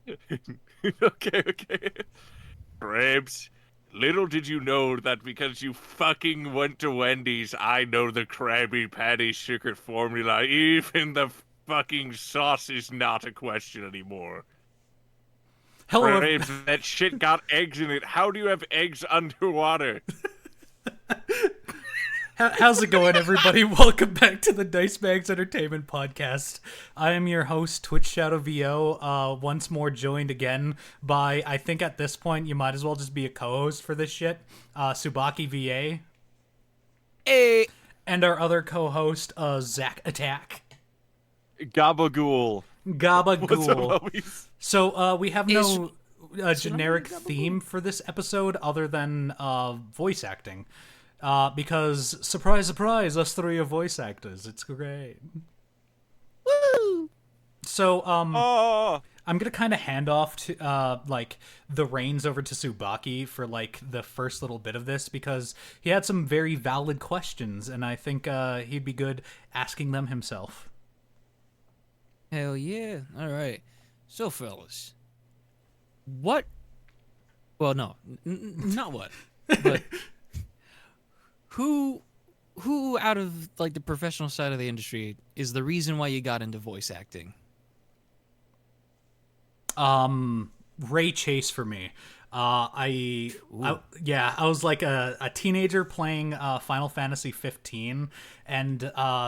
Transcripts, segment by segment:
Okay. Grapes, little did you know that because you fucking went to Wendy's, I know the Krabby Patty secret formula. Even the fucking sauce is not a question anymore. Hello, Grapes, that shit got eggs in it. How do you have eggs underwater? how's it going, everybody? Welcome back to the Dice Bags Entertainment Podcast. I am your host, TwitchShadowVO, once more joined again by, I think at this point, you might as well just be a co-host for this shit, Tsubaki VA. Hey, And our other co-host, ZakkAttack. Gabagool. What's up, Gabagool. homies? So, we have no generic Gabagool? theme for this episode other than voice acting. Because, surprise, surprise, us three are voice actors. It's great. woo! So, Oh, I'm gonna kind of hand off to, the reins over to Tsubaki for, the first little bit of this, because he had some very valid questions, and I think, he'd be good asking them himself. Hell yeah! All right, so fellas, what? Well, no, not what, but who out of the professional side of the industry is the reason why you got into voice acting? Ray Chase for me. I was like a teenager playing Final Fantasy 15, and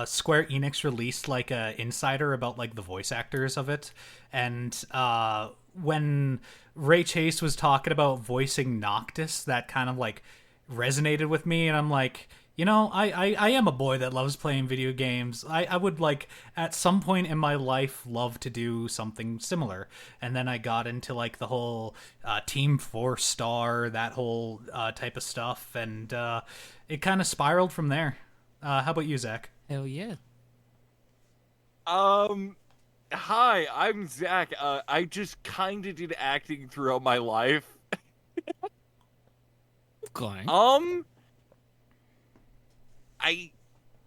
Square Enix released like a insider about like the voice actors of it, and when Ray Chase was talking about voicing Noctis, that kind of like resonated with me, and I'm like, I am a boy that loves playing video games. I would, like, at some point in my life, love to do something similar. And then I got into, like, the whole Team 4-star, that whole type of stuff. And it kind of spiraled from there. How about you, Zach? Hell yeah! Hi, I'm Zach. I just kind of did acting throughout my life. Okay.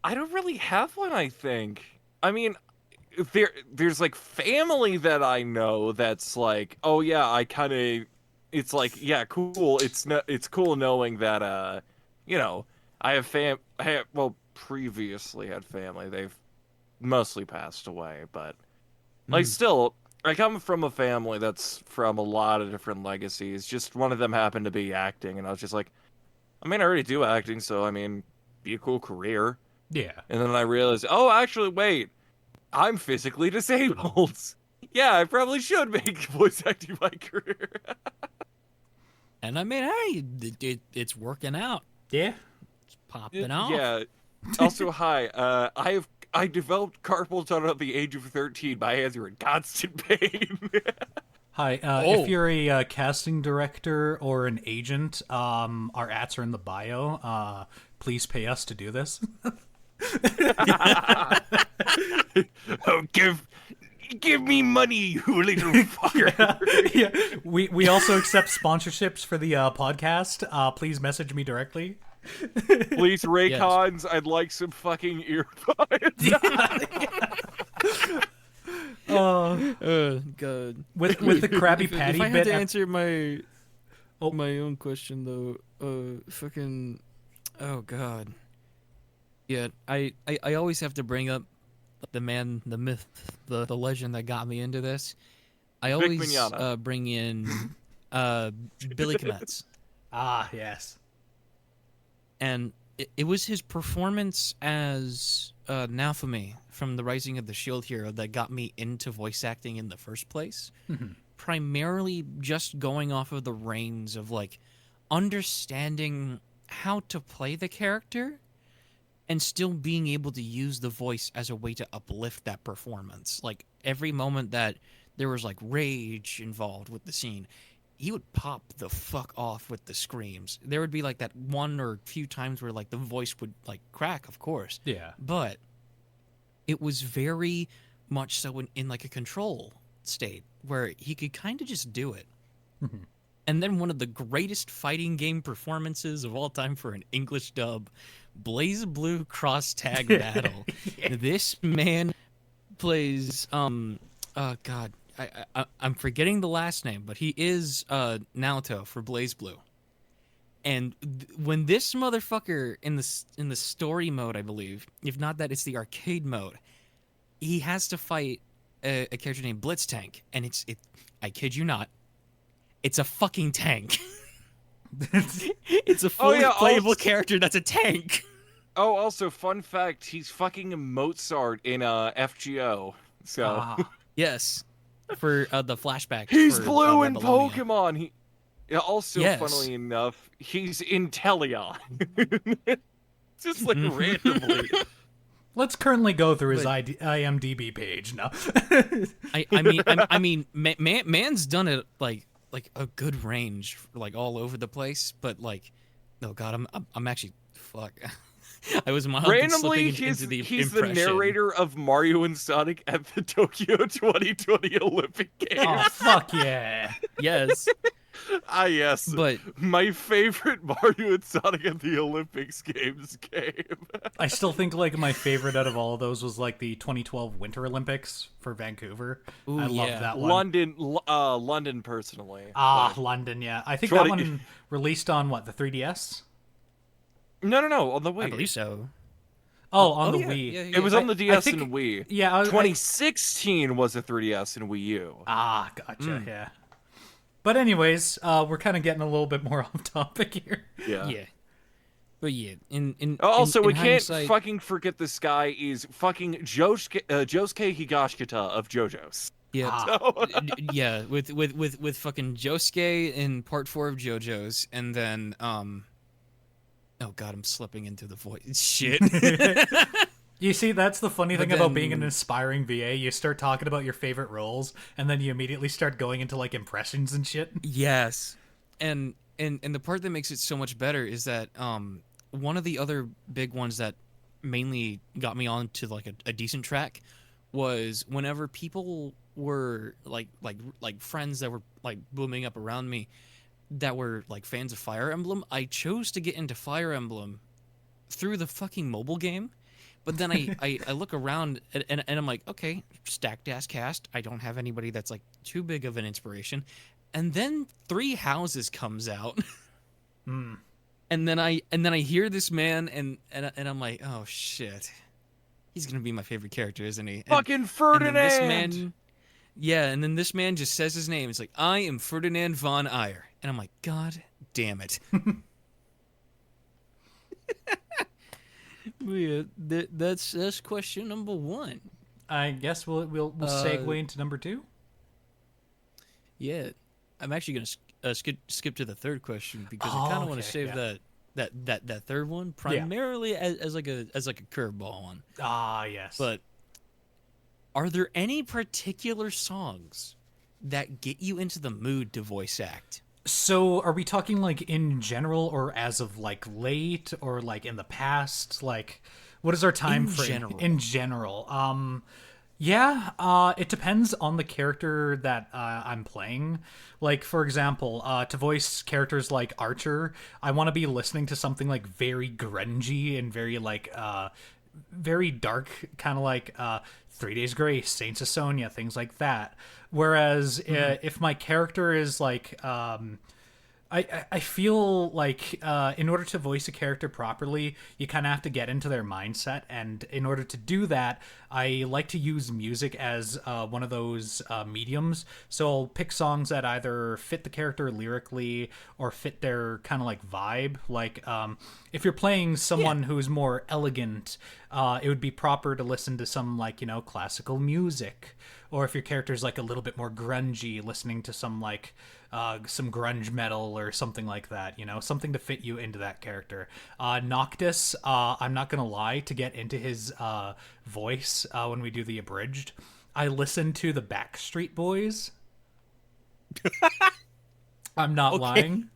I don't really have one, I think. I mean, there's like family that I know that's like, oh yeah, it's like, yeah, cool. It's cool knowing that I have previously had family. They've mostly passed away, but like still, I come from a family that's from a lot of different legacies. Just one of them happened to be acting, and I was just like, I mean, I already do acting, so I mean, be a cool career. Yeah. And then I realized, oh, actually, wait, I'm physically disabled. Yeah, I probably should make voice acting my career. And I mean, hey, it's working out. Yeah. It's popping off. Yeah. Also, hi. I developed carpal tunnel at the age of 13. My hands are in constant pain. Hi, if you're a casting director or an agent, our ats are in the bio. Please pay us to do this. Oh, give me money, you little fucker. Yeah. We also accept sponsorships for the podcast. Please message me directly. Please, Raycons, I'd like some fucking earbuds. God. With the Krabby Patty if I bit. had to answer my own question though, fucking, oh god. Yeah, I always have to bring up the man, the myth, the legend that got me into this. I always bring in Billy Kmetz. Ah, yes. And it was his performance as Naofumi from The Rising of the Shield Hero that got me into voice acting in the first place. Mm-hmm. Primarily just going off of the reins of like understanding how to play the character and still being able to use the voice as a way to uplift that performance. Like every moment that there was like rage involved with the scene, he would pop the fuck off with the screams. There would be like that one or few times where like the voice would like crack, of course. Yeah. But it was very much so in like a control state where he could kind of just do it. Mm-hmm. And then one of the greatest fighting game performances of all time for an English dub, Blaze Blue Cross Tag Battle. Yeah. This man plays oh god, I'm forgetting the last name, but he is Naoto for Blaze Blue. And when this motherfucker in the story mode, I believe, if not that, it's the arcade mode, he has to fight a character named Blitztank, and I kid you not, it's a fucking tank. It's a fully playable character that's a tank. Oh, also, fun fact, he's fucking Mozart in FGO. So yes, for the flashback. He's for, blue in Babylonia. Pokemon. Also, Yes. funnily enough, he's in Teleon. Just like randomly. Let's currently go through his IMDb page now. I mean, man's done it like a good range, like all over the place. But like, oh god, I'm actually fuck. I was randomly into the he's the impression. narrator of Mario and Sonic at the Tokyo 2020 Olympic Games. Oh fuck yeah! Yes. Yes. But my favorite Mario and Sonic at the Olympics Games game. I still think like my favorite out of all of those was like the 2012 Winter Olympics for Vancouver. Ooh, I loved that one. London personally. London, yeah. I think that one released on what, the 3DS? No, on the Wii. I believe so. On the yeah, Wii. yeah. It was on the DS think, and Wii. Yeah, 2016 was a 3DS and Wii U. Gotcha. Yeah. But anyways, we're kind of getting a little bit more off topic here. Yeah. But yeah, in also, we can't hindsight, fucking forget this guy is fucking Josuke Higashikata of JoJo's. Yeah, yeah, with fucking Josuke in Part 4 of JoJo's, and then oh god, I'm slipping into the voice. Shit. You see, that's the funny thing But about then- being an aspiring VA. You start talking about your favorite roles, and then you immediately start going into like impressions and shit. Yes, and the part that makes it so much better is that one of the other big ones that mainly got me onto like a decent track was whenever people were like friends that were like booming up around me that were like fans of Fire Emblem. I chose to get into Fire Emblem through the fucking mobile game. But then I look around and I'm like, okay, stacked ass cast. I don't have anybody that's like too big of an inspiration. And then Three Houses comes out. And then I hear this man and I'm like, oh shit. He's gonna be my favorite character, isn't he? Fucking Ferdinand! And then this man just says his name. It's like, I am Ferdinand von Ayer. And I'm like, God damn it. Yeah, that's question number one. I guess we'll segue into number 2. Yeah, I'm actually gonna skip to the third question because I kind of want to save that third one primarily as like a curveball one. Yes. But are there any particular songs that get you into the mood to voice act? So, are we talking like in general, or as of like late, or like in the past? Like, what is our time frame? In general, it depends on the character that I'm playing. Like, for example, to voice characters like Archer, I want to be listening to something like very grungy and very like very dark, kind of like 3 Days Grace, Saints of Sonya, things like that. Whereas if my character is like I feel like in order to voice a character properly, you kind of have to get into their mindset, and in order to do that, I like to use music as one of those mediums. So I'll pick songs that either fit the character lyrically or fit their kind of like vibe. Like if you're playing someone who's more elegant, it would be proper to listen to some like, classical music. Or if your character's like a little bit more grungy, listening to some like some grunge metal or something like that, something to fit you into that character. Noctis, I'm not gonna lie, to get into his voice when we do the abridged, I listen to the Backstreet Boys. I'm not lying.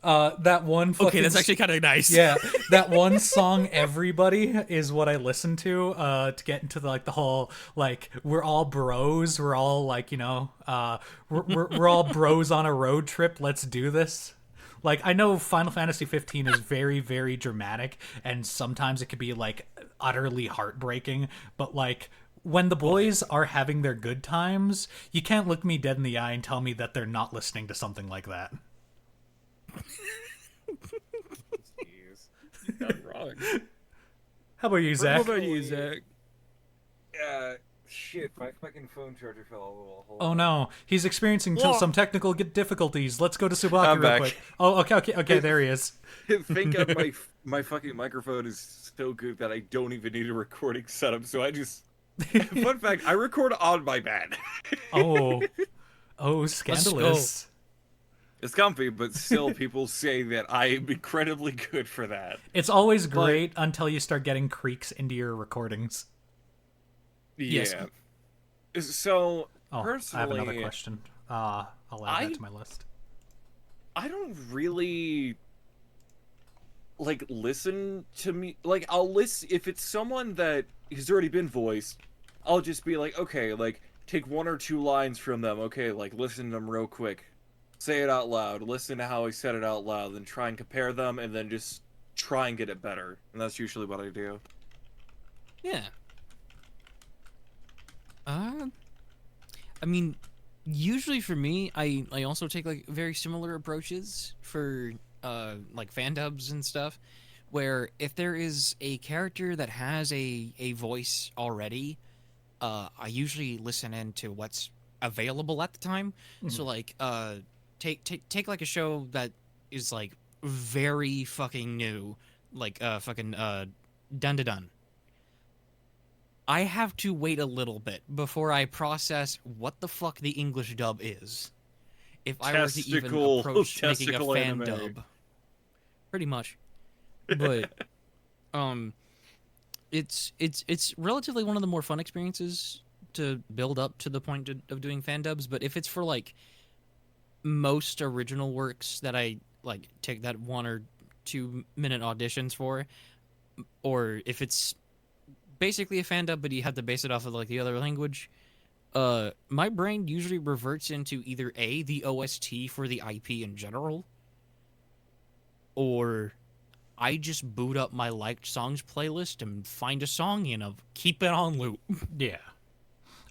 That one fucking... Okay, that's actually kind of nice. Yeah, that one song, Everybody, is what I listen to get into the whole, like, we're all bros, we're all, like, we're all bros on a road trip, let's do this. Like, I know Final Fantasy 15 is very, very dramatic, and sometimes it could be, like, utterly heartbreaking, but, like, when the boys are having their good times, you can't look me dead in the eye and tell me that they're not listening to something like that. Jeez. You're not wrong. How about you, Zach? What about you, Zach? Shit, my fucking phone charger fell a little. Oh no, he's experiencing some technical difficulties. Let's go to Tsubaki I'm real back. quick. Oh, okay, there he is. Think of my fucking microphone is so good that I don't even need a recording setup, so I just... Fun fact, I record on my bed. Oh, scandalous. It's comfy, but still people say that I am incredibly good for that. It's always great until you start getting creaks into your recordings. Yeah. Yes. So, Oh, personally... I have another question. I'll add that to my list. I don't really... like, listen to me... Like, I'll listen... If it's someone that has already been voiced, I'll just be like, okay, like, take 1 or 2 lines from them. Okay, like, listen to them real quick. Say it out loud. Listen to how I said it out loud. Then try and compare them, and then just try and get it better. And that's usually what I do. Yeah. I mean, usually for me, I also take like very similar approaches for like fan dubs and stuff, where if there is a character that has a voice already, I usually listen into what's available at the time. So like take like a show that is like very fucking new, like fucking Dun Da Dun. I have to wait a little bit before I process what the fuck the English dub is. If I were to even approach making a fan dub. Pretty much. But it's relatively one of the more fun experiences to build up to the point of doing fan dubs, but if it's for like most original works that I like take that 1 or 2 minute auditions for, or if it's basically a fan dub but you have to base it off of like the other language, my brain usually reverts into either A, the OST for the IP in general, or I just boot up my liked songs playlist and find a song and keep it on loop. Yeah.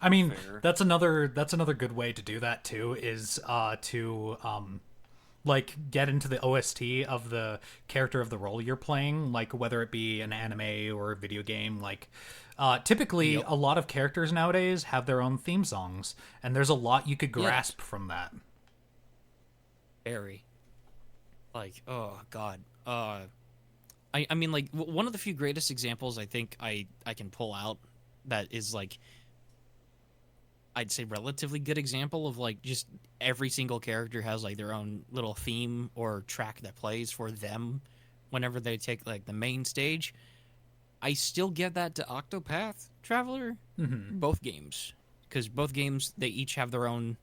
I mean, Fair. that's another good way to do that too, is to like get into the OST of the character of the role you're playing, like whether it be an anime or a video game. Like typically a lot of characters nowadays have their own theme songs, and there's a lot you could grasp from that. Very. Like, oh god. I mean, like, one of the few greatest examples I think I can pull out that is like, I'd say relatively good example of like just every single character has like their own little theme or track that plays for them whenever they take like the main stage. I still get that to Octopath Traveler, both games, because both games, they each have their own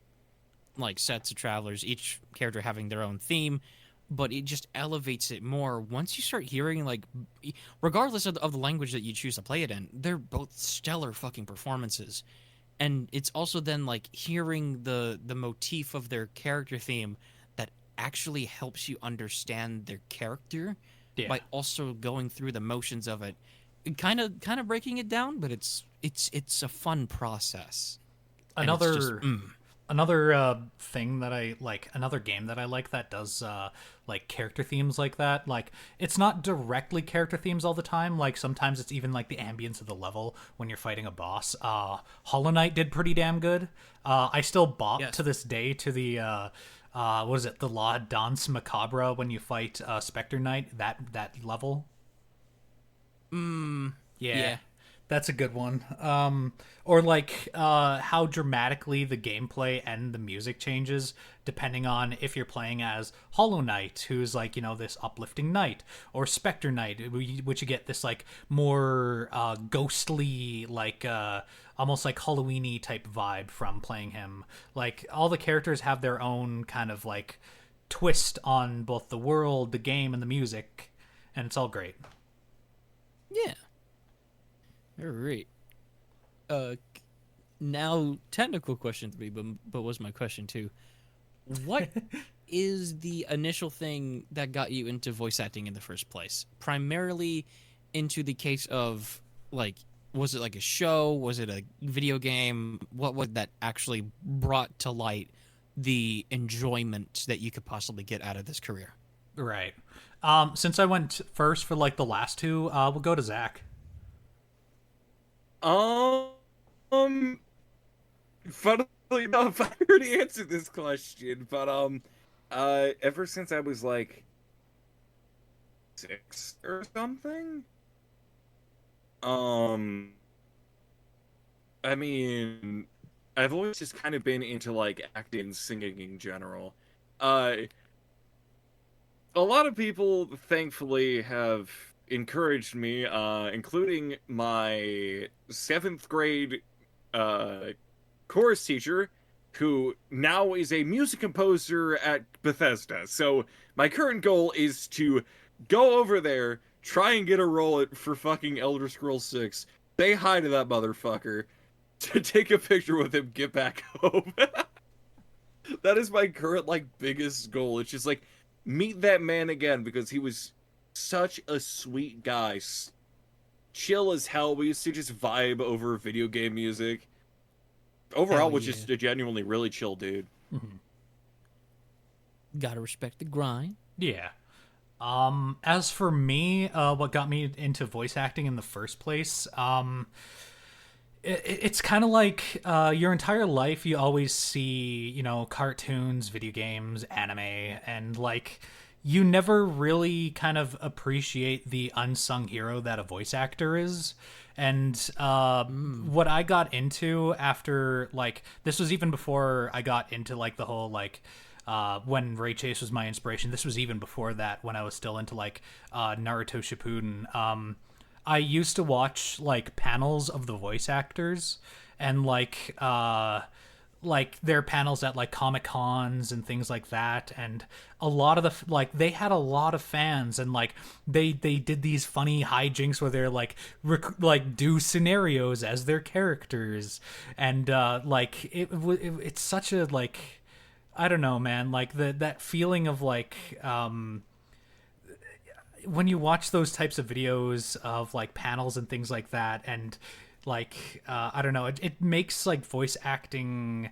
like sets of travelers, each character having their own theme, but it just elevates it more once you start hearing like, regardless of the language that you choose to play it in, they're both stellar fucking performances. And it's also then like hearing the motif of their character theme that actually helps you understand their character by also going through the motions of it, kind of breaking it down. But it's a fun process. Another thing that I like, another game that I like that does like character themes like that. Like, it's not directly character themes all the time. Like, sometimes it's even like the ambience of the level when you're fighting a boss. Hollow Knight did pretty damn good. I still bop to this day to the what is it? The La Danse Macabre when you fight Spectre Knight. That level. Yeah. That's a good one. Or like how dramatically the gameplay and the music changes depending on if you're playing as Hollow Knight, who's like, you know, this uplifting knight, or Spectre Knight, which you get this like more ghostly, like almost like Halloween-y type vibe from playing him. Like, all the characters have their own kind of like twist on both the world, the game, and the music, and it's all great. Yeah. All right. Now, technical question to me, but was my question too. What is the initial thing that got you into voice acting in the first place? Primarily into the case of, like, Was it like a show? Was it a video game? What was that actually brought to light the enjoyment that you could possibly get out of this career? Right. Since I went first for like the last two, we'll go to Zach. Um, Funnily enough, I already answered this question, but ever since I was like 6 or something, um, I mean, I've always just kind of been into like acting and singing in general. Uh, a lot of people, thankfully, have encouraged me, including my 7th grade uh chorus teacher, who now is a music composer at Bethesda. So my current goal is to go over there, try and get a role for fucking Elder Scrolls 6, say hi to that motherfucker, to take a picture with him, get back home. That is my current like biggest goal. It's just like meet that man again because he was such a sweet guy. Chill as hell. We used to just vibe over video game music. Overall, Hell was yeah. just a genuinely really chill dude. Gotta respect the grind. Yeah. As for me, what got me into voice acting in the first place, it's kind of like your entire life you always see, you know, cartoons, video games, anime, and like you never really kind of appreciate the unsung hero that a voice actor is. And what I got into after, like, this was even before I got into like the whole like when Ray Chase was my inspiration. This was even before that, when I was still into like Naruto Shippuden. I used to watch like panels of the voice actors and like their panels at like Comic Cons and things like that, and a lot of the like they had a lot of fans, and like they did these funny hijinks where they're like like do scenarios as their characters, and like it's such a like, I don't know, man, like that feeling of like when you watch those types of videos of like panels and things like that, and like I don't know, it makes like voice acting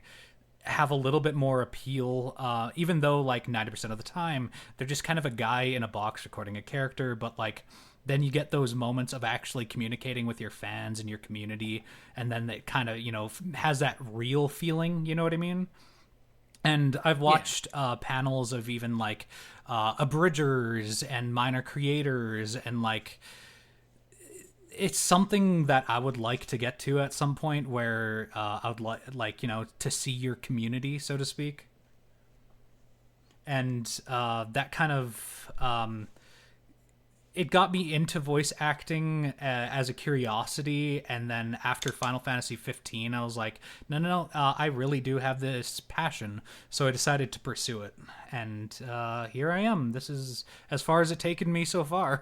have a little bit more appeal, even though like 90% of the time they're just kind of a guy in a box recording a character. But like then you get those moments of actually communicating with your fans and your community, and then it kind of, you know, has that real feeling, you know what I mean? And I've watched panels of even like abridgers and minor creators, and like it's something that I would like to get to at some point, where I would like, you know, to see your community, so to speak. And that kind of it got me into voice acting as a curiosity, and then after Final Fantasy 15, I was like, no, I really do have this passion, so I decided to pursue it, and here I am. This is as far as it's taken me so far.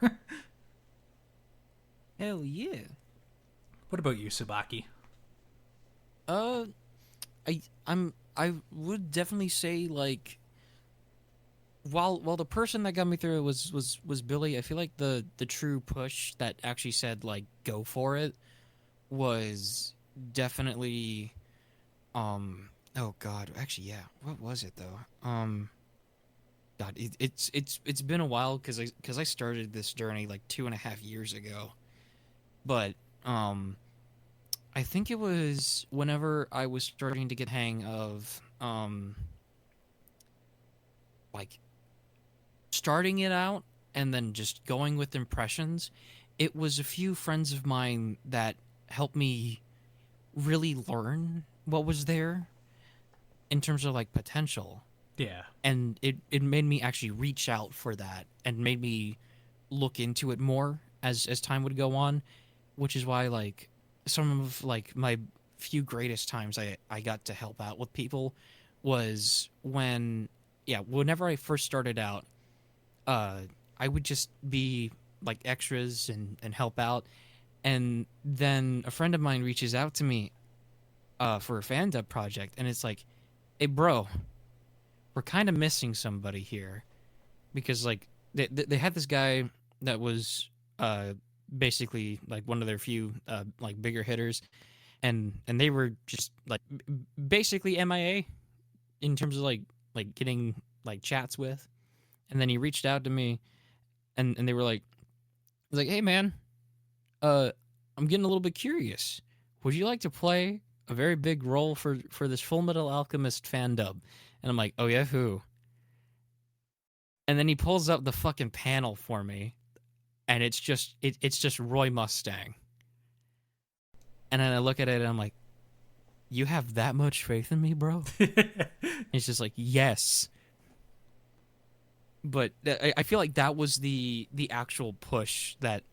Hell yeah. What about you, Tsubaki? I would definitely say, like, while the person that got me through it was Billy, I feel like the true push that actually said like go for it was definitely oh god, actually yeah, what was it though? God, it's been a while because I started this journey like 2.5 years ago, but I think it was whenever I was starting to get hang of like starting it out and then just going with impressions. It was a few friends of mine that helped me really learn what was there in terms of like potential. Yeah. And it made me actually reach out for that and made me look into it more as time would go on, which is why like some of like my few greatest times I got to help out with people was whenever I first started out, I would just be like extras and help out, and then a friend of mine reaches out to me for a fan dub project, and it's like, hey bro, we're kind of missing somebody here, because like they had this guy that was basically like one of their few like bigger hitters, and they were just like basically MIA in terms of like getting like chats with. And then he reached out to me, and they were like, hey man, I'm getting a little bit curious. Would you like to play a very big role for this Full Metal Alchemist fan dub? And I'm like, oh yeah, who? And then he pulls up the fucking panel for me, and it's just Roy Mustang. And then I look at it and I'm like, you have that much faith in me, bro? It's just like, yes. But I feel like that was the actual push that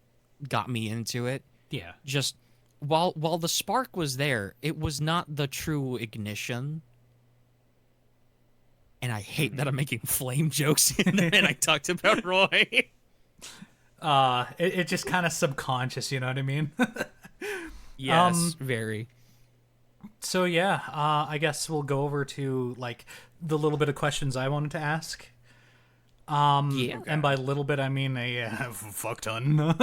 got me into it. Yeah. Just while the spark was there, it was not the true ignition. And I hate that I'm making flame jokes and I talked about Roy. It just kind of subconscious, you know what I mean? Yes, very. So yeah, I guess we'll go over to like the little bit of questions I wanted to ask. Yeah. And by little bit I mean a fuck ton.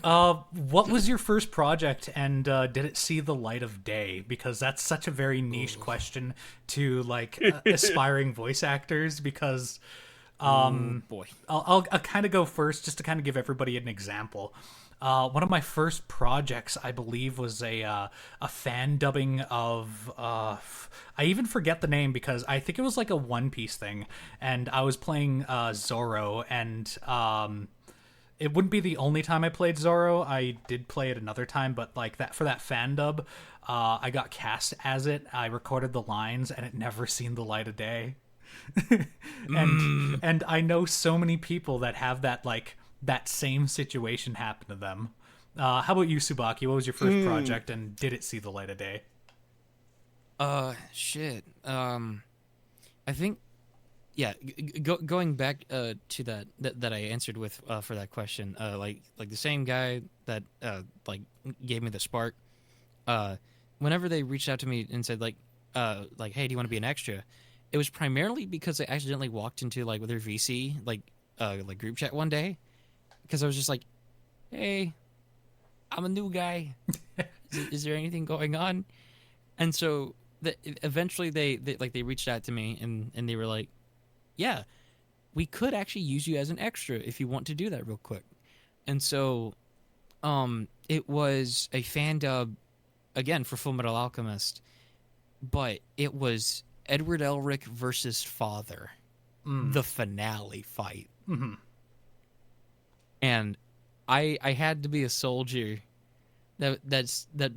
What was your first project, and did it see the light of day? Because that's such a very niche question to like aspiring voice actors. Because Boy. I'll kind of go first just to kind of give everybody an example. One of my first projects, I believe, was a fan dubbing of I even forget the name because I think it was like a One Piece thing, and I was playing Zoro, and it wouldn't be the only time I played Zoro. I did play it another time, but like that for that fan dub, I got cast as it. I recorded the lines, and it never seen the light of day. And I know so many people that have that like that same situation happen to them. How about you, Tsubaki? What was your first project, and did it see the light of day? Shit. I think, yeah. Going back to that I answered with for that question. Like the same guy that like gave me the spark. Whenever they reached out to me and said like, hey, do you want to be an extra? It was primarily because I accidentally walked into like with their VC like group chat one day, because I was just like, hey, I'm a new guy. Is there anything going on? And so eventually they reached out to me and they were like, yeah, we could actually use you as an extra if you want to do that real quick. And so it was a fan dub again for Full Metal Alchemist, but it was Edward Elric versus Father, the finale fight. Mm-hmm. And I had to be a soldier that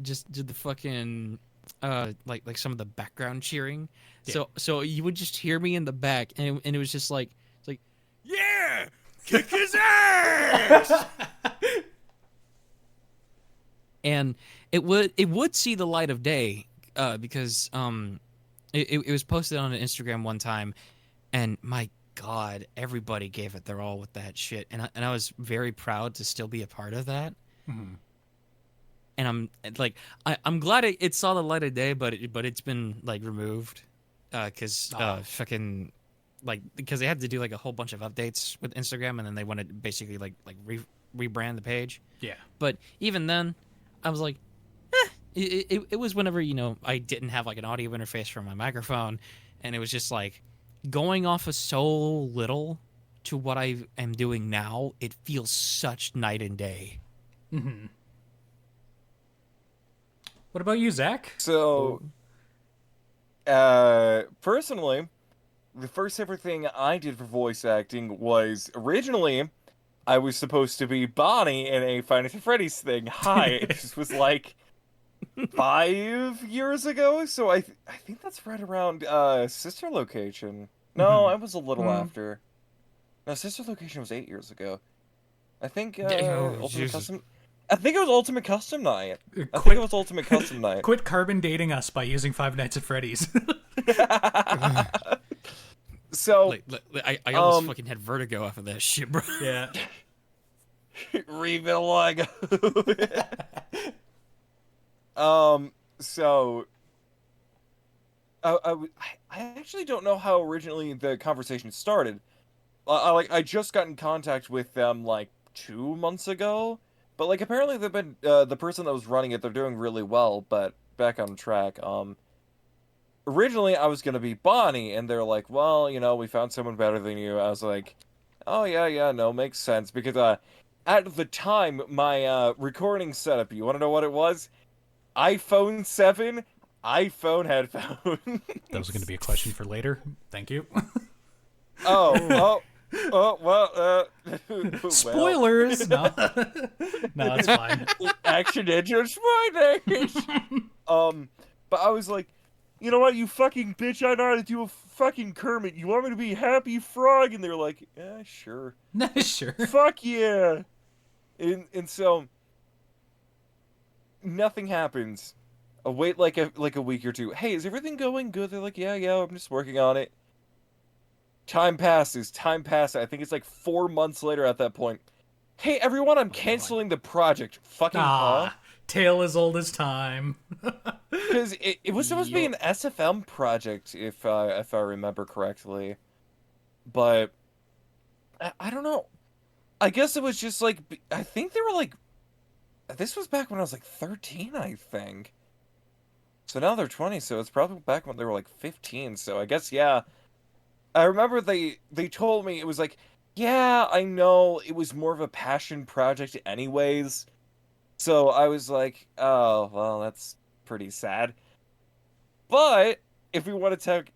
just did the fucking like some of the background cheering. Yeah. So you would just hear me in the back, and it was just like, it's like, yeah, kick his ass. And it would see the light of day because it was posted on an Instagram one time, and my God, everybody gave it their all with that shit, and I was very proud to still be a part of that. Mm-hmm. And I'm glad it saw the light of day, but it's been like removed because fucking like because they had to do like a whole bunch of updates with Instagram, and then they wanted to basically like rebrand the page. Yeah. But even then, I was like, it was whenever I didn't have like an audio interface for my microphone, and it was just like going off of so little to what I am doing now. It feels such night and day. Mm-hmm. What about you, Zach? So, personally, the first ever thing I did for voice acting was originally I was supposed to be Bonnie in a Five Nights at Freddy's thing. This was like 5 years ago, so I think that's right around Sister Location. No, I was a little after. No, Sister Location was 8 years ago. I think Ultimate Custom. I think it was Ultimate Custom Night. I think it was Ultimate Custom Night. Quit carbon dating us by using Five Nights at Freddy's. So I almost fucking had vertigo after that shit, bro. Yeah. Rebuild Lego. So I actually don't know how originally the conversation started. I just got in contact with them like 2 months ago. But like apparently they've been the person that was running it, they're doing really well. But back on track. Originally I was gonna be Bonnie, and they're like, well, we found someone better than you. I was like, oh yeah, no, makes sense because at the time my recording setup, you want to know what it was? iPhone 7, iPhone headphones. That was going to be a question for later. Thank you. Oh, well, Spoilers! No. No, it's fine. Action engine spoilers! But I was like, you know what, you fucking bitch, I know how to do a fucking Kermit. You want me to be Happy Frog? And they're like, yeah, sure. Sure. Fuck yeah! And so, nothing happens. I wait like a week or two. Hey, is everything going good? They're like, yeah, I'm just working on it. Time passes. I think it's like 4 months later at that point. Hey, everyone, I'm canceling the project. Fucking huh? Tale as old as time. Because it was supposed to be an SFM project, if I remember correctly. But, I don't know. I guess it was just like, I think they were like, this was back when I was like 13, I think. So now they're 20, so it's probably back when they were like 15, so I guess, yeah. I remember they told me, it was like, yeah, I know, it was more of a passion project anyways. So I was like, oh, well, that's pretty sad. But if we want to talk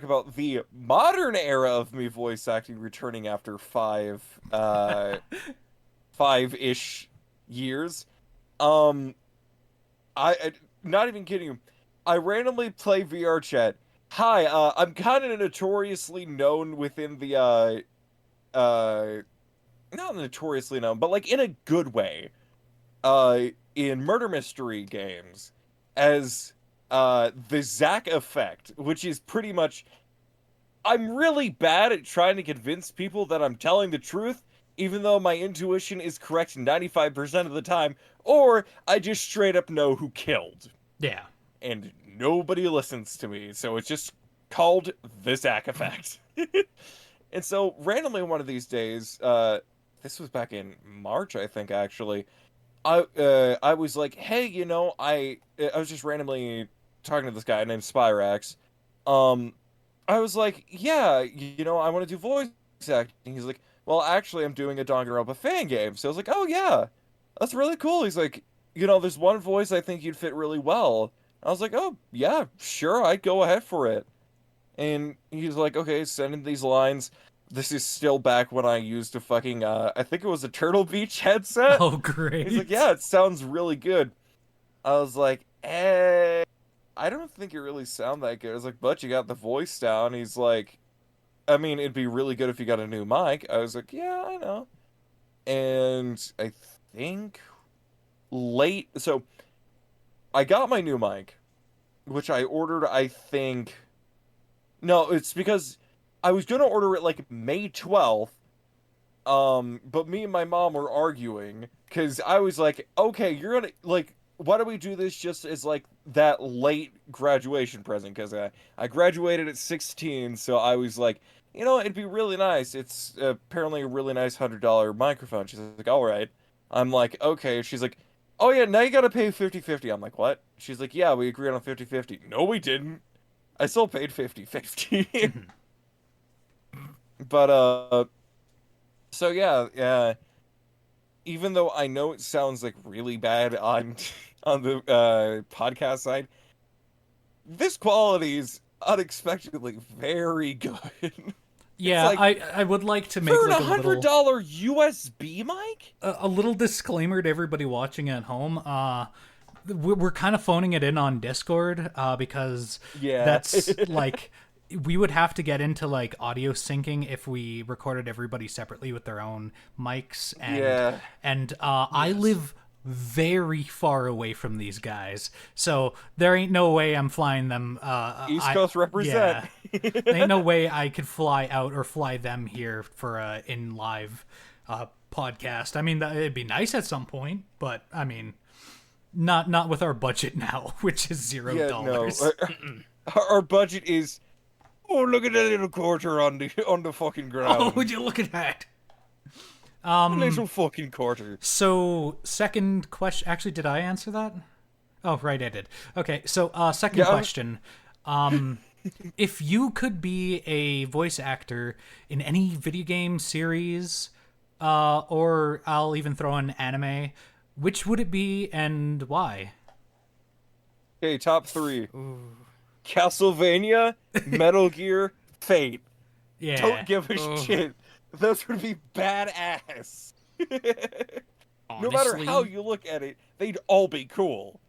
about the modern era of me voice acting returning after 5-ish years, I not even kidding you, I randomly play VR chat. Hi, I'm kind of notoriously known within the not notoriously known, but like in a good way, in murder mystery games as the ZakkAttack, which is pretty much, I'm really bad at trying to convince people that I'm telling the truth, even though my intuition is correct 95% of the time, or I just straight up know who killed. Yeah. And nobody listens to me, so it's just called the ZakkAttack. And so, randomly one of these days, this was back in March, I think, actually, I was like, hey, I was just randomly talking to this guy named Spyrax. I was like, yeah, I want to do voice acting. He's like, well, actually, I'm doing a Danganronpa fan game. So I was like, oh, yeah, that's really cool. He's like, there's one voice I think you'd fit really well. I was like, oh, yeah, sure, I'd go ahead for it. And he's like, okay, send in these lines. This is still back when I used a fucking, I think it was a Turtle Beach headset. Oh, great. He's like, yeah, it sounds really good. I was like, I don't think it really sound that good. I was like, but you got the voice down. He's like, I mean, it'd be really good if you got a new mic. I was like, yeah, I know. And I think so I got my new mic, which I ordered, I think, no, it's because I was going to order it like May 12th, but me and my mom were arguing, because I was like, okay, you're going to, like, why don't we do this just as, like, that late graduation present, because I graduated at 16, so I was like, it'd be really nice. It's apparently a really nice $100 microphone. She's like, all right. I'm like, okay. She's like, oh yeah, now you gotta pay 50/50. I'm like, what? She's like, yeah, we agreed on 50/50. No, we didn't. I still paid 50/50. But, so yeah, even though I know it sounds like really bad on the podcast side, this quality is unexpectedly very good. Yeah, like, I would like to make for like a $100 USB mic? A little disclaimer to everybody watching at home. We're kind of phoning it in on Discord because that's like, we would have to get into like audio syncing if we recorded everybody separately with their own mics, and I live very far away from these guys, so there ain't no way I'm flying them. East Coast represent. Yeah, there ain't no way I could fly out or fly them here for a in live podcast. I mean, it'd be nice at some point, but I mean, not with our budget now, which is $0. Yeah, no. Our budget is, oh, look at that little quarter on the fucking ground. Oh, would you look at that? Initial fucking quarter. So, second question. Actually, did I answer that? Oh, right, I did. Okay, so second question. If you could be a voice actor in any video game series, or I'll even throw in anime, which would it be and why? Okay, top 3. Castlevania, Metal Gear, Fate. Yeah. Don't give a shit. Those would be badass. No matter how you look at it, they'd all be cool.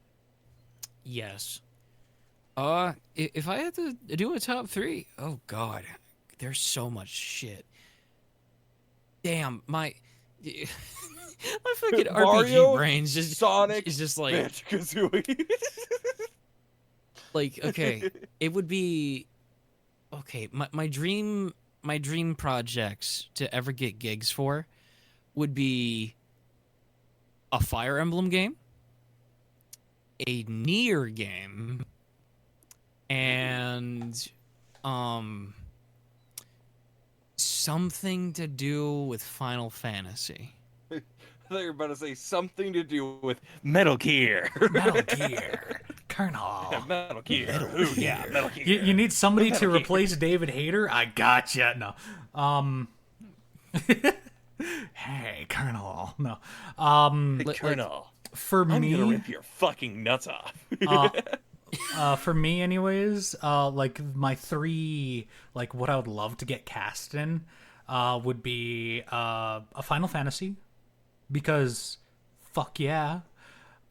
Yes. If I had to do a top 3, oh god, there's so much shit. Damn, my fucking Mario, RPG brains just Sonic is just like Banjo-Kazooie. like okay, it would be okay. My dream projects to ever get gigs for would be a Fire Emblem game, a Nier game, and something to do with Final Fantasy. I thought you were about to say something to do with Metal Gear. Metal Gear. Colonel. Metal Gear. Ooh, yeah, Metal Gear. You need somebody to Gear. replace David Hayter? I gotcha. No. Hey, Colonel. No. Hey, Colonel, For I'm me, gonna rip your fucking nuts off. for me, anyways, like my 3, like what I would love to get cast in, would be a Final Fantasy, because fuck yeah.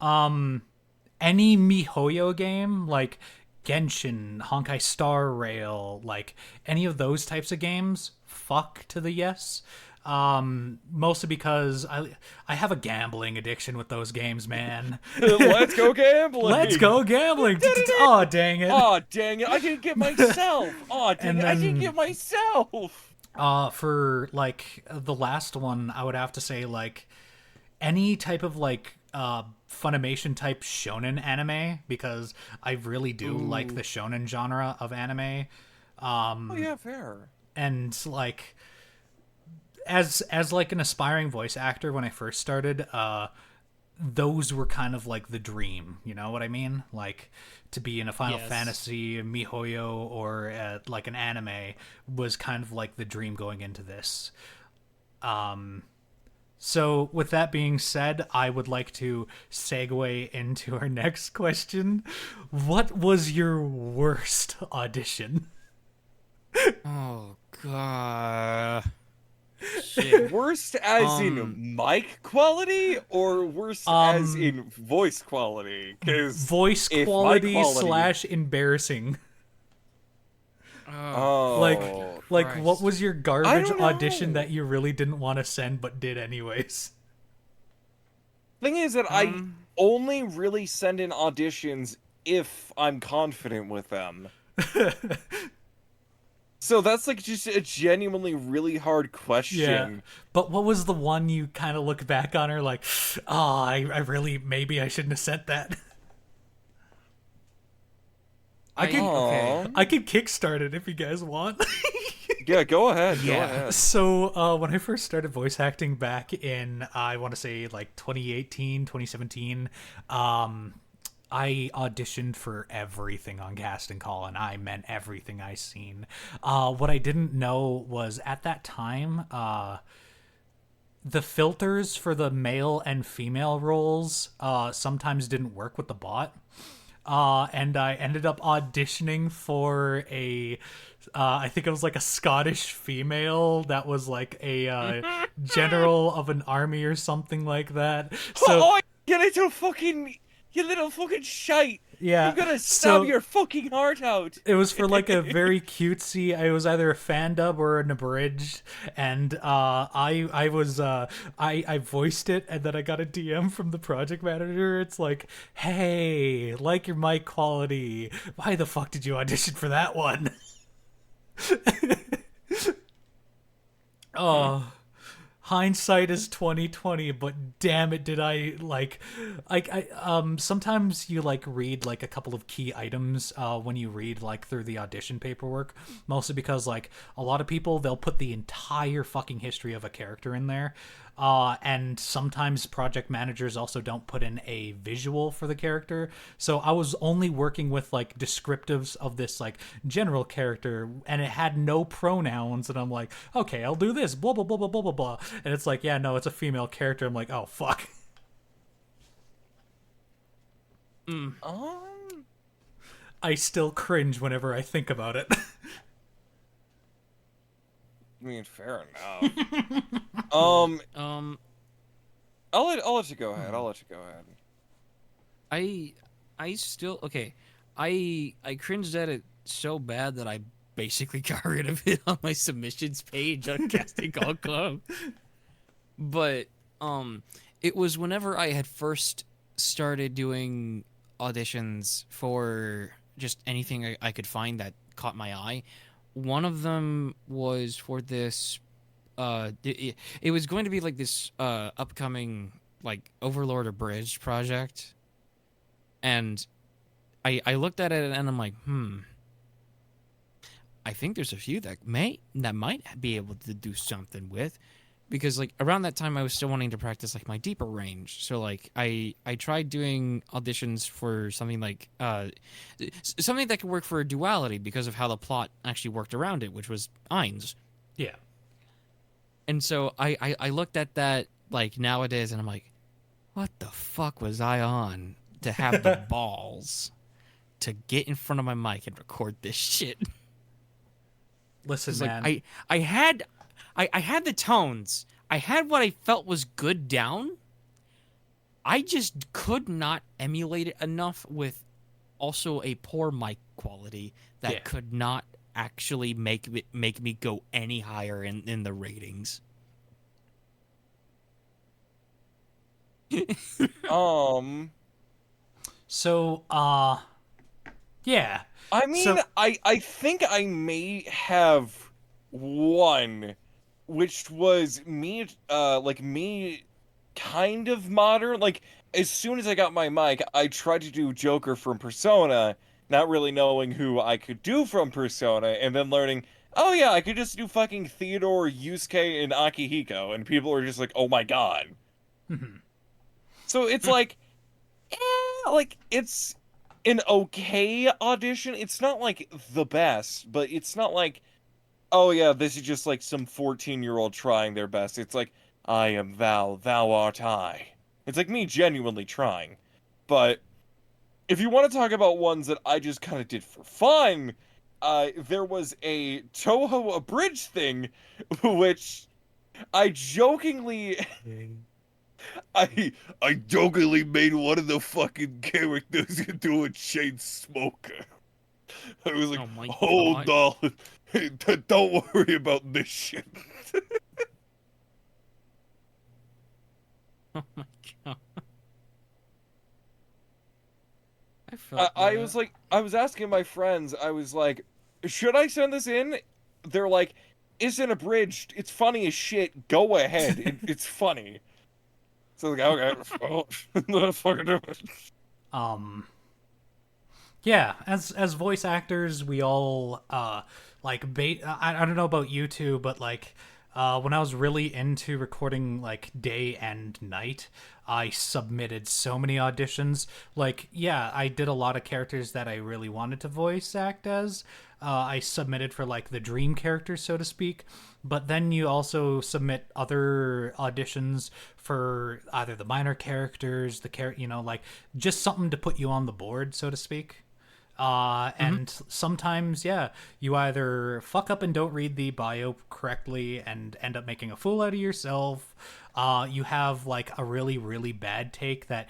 Any MiHoYo game, like Genshin, Honkai Star Rail, like any of those types of games, fuck to the yes. Mostly because I have a gambling addiction with those games, man. Let's go gambling. Let's go gambling. Oh, dang it. Oh, dang it. I didn't get myself. Oh, dang it. I didn't get myself. For like the last one, I would have to say like any type of like Funimation type shonen anime, because I really do like the shonen genre of anime. Oh yeah, fair. And like as like an aspiring voice actor when I first started, those were kind of like the dream, you know what I mean? Like to be in a Final Fantasy, a MiHoYo, or like an anime was kind of like the dream going into this. So with that being said, I would like to segue into our next question. What was your worst audition? Oh god. Shit. Worst as in mic quality, or worst as in voice quality? Voice quality / embarrassing. Oh, like Christ. what was your garbage don't audition know. that you really didn't want to send but did anyways? Thing is that I only really send in auditions if I'm confident with them. So that's like just a genuinely really hard question. Yeah. But what was the one you kind of look back on or like, oh, I really, maybe I shouldn't have sent that. I could kickstart it if you guys want. Yeah, go ahead. Go ahead. So when I first started voice acting back in, I want to say like 2018, 2017, I auditioned for everything on Casting Call, and I meant everything I seen. What I didn't know was at that time, the filters for the male and female roles sometimes didn't work with the bot. And I ended up auditioning for I think it was like a Scottish female that was like a general of an army or something like that. So, you little fucking shite. yeah, You're gonna stab your fucking heart out. it was for like a very cutesy. I was either a fan dub or an abridged, and I voiced it, and then I got a DM from the project manager. It's like, hey, like your mic quality. Why the fuck did you audition for that one? hindsight is 2020, but damn it, did I sometimes you like read like a couple of key items when you read like through the audition paperwork, mostly because like a lot of people, they'll put the entire fucking history of a character in there. And sometimes project managers also don't put in a visual for the character. So I was only working with like descriptives of this like general character, and it had no pronouns. And I'm like, okay, I'll do this, blah, blah, blah, blah, blah, blah, blah. And it's like, yeah, no, it's a female character. I'm like, oh, fuck. I still cringe whenever I think about it. I mean, fair enough. I'll let you go ahead. I'll let you go ahead. I still okay. I cringed at it so bad that I basically got rid of it on my submissions page on Casting Call Club. But it was whenever I had first started doing auditions for just anything I could find that caught my eye. One of them was for this it was going to be like this upcoming like Overlord Abridged project. And I looked at it and I'm like, I think there's a few that might be able to do something with, because like around that time I was still wanting to practice like my deeper range. So like I tried doing auditions for something like something that could work for a duality because of how the plot actually worked around it, which was Ainz. Yeah. And so I looked at that like nowadays and I'm like, what the fuck was I on to have the balls to get in front of my mic and record this shit? Listen, man. Like, I had the tones. I had what I felt was good down. I just could not emulate it enough with also a poor mic quality that could not actually make me go any higher in the ratings. So, yeah. I mean, I think I may have one, which was me, me kind of modern. Like, as soon as I got my mic, I tried to do Joker from Persona, not really knowing who I could do from Persona, and then learning, oh yeah, I could just do fucking Theodore, Yusuke, and Akihiko, and people are just like, oh my god. So it's like, it's an okay audition. It's not like the best, but it's not like, oh yeah, this is just like some 14-year-old trying their best. It's like, I am thou, thou art I. It's like me genuinely trying. But if you want to talk about ones that I just kind of did for fun, there was a Toho Abridged thing, which I jokingly... I jokingly made one of the fucking characters into a chain smoker. I was like, oh hold on. Don't worry about this shit. Oh my god. I was like, I was asking my friends, I was like, should I send this in? They're like, it's an abridged. It's funny as shit. Go ahead. It's funny. So like, okay, let's fucking do it. Yeah, as voice actors, we all like I don't know about you two, but like when I was really into recording like day and night, I submitted so many auditions. Like, yeah, I did a lot of characters that I really wanted to voice act as. I submitted for like the dream characters, so to speak. But then you also submit other auditions for either the minor characters, like just something to put you on the board, so to speak. And sometimes, yeah, you either fuck up and don't read the bio correctly and end up making a fool out of yourself. You have like a really, really bad take that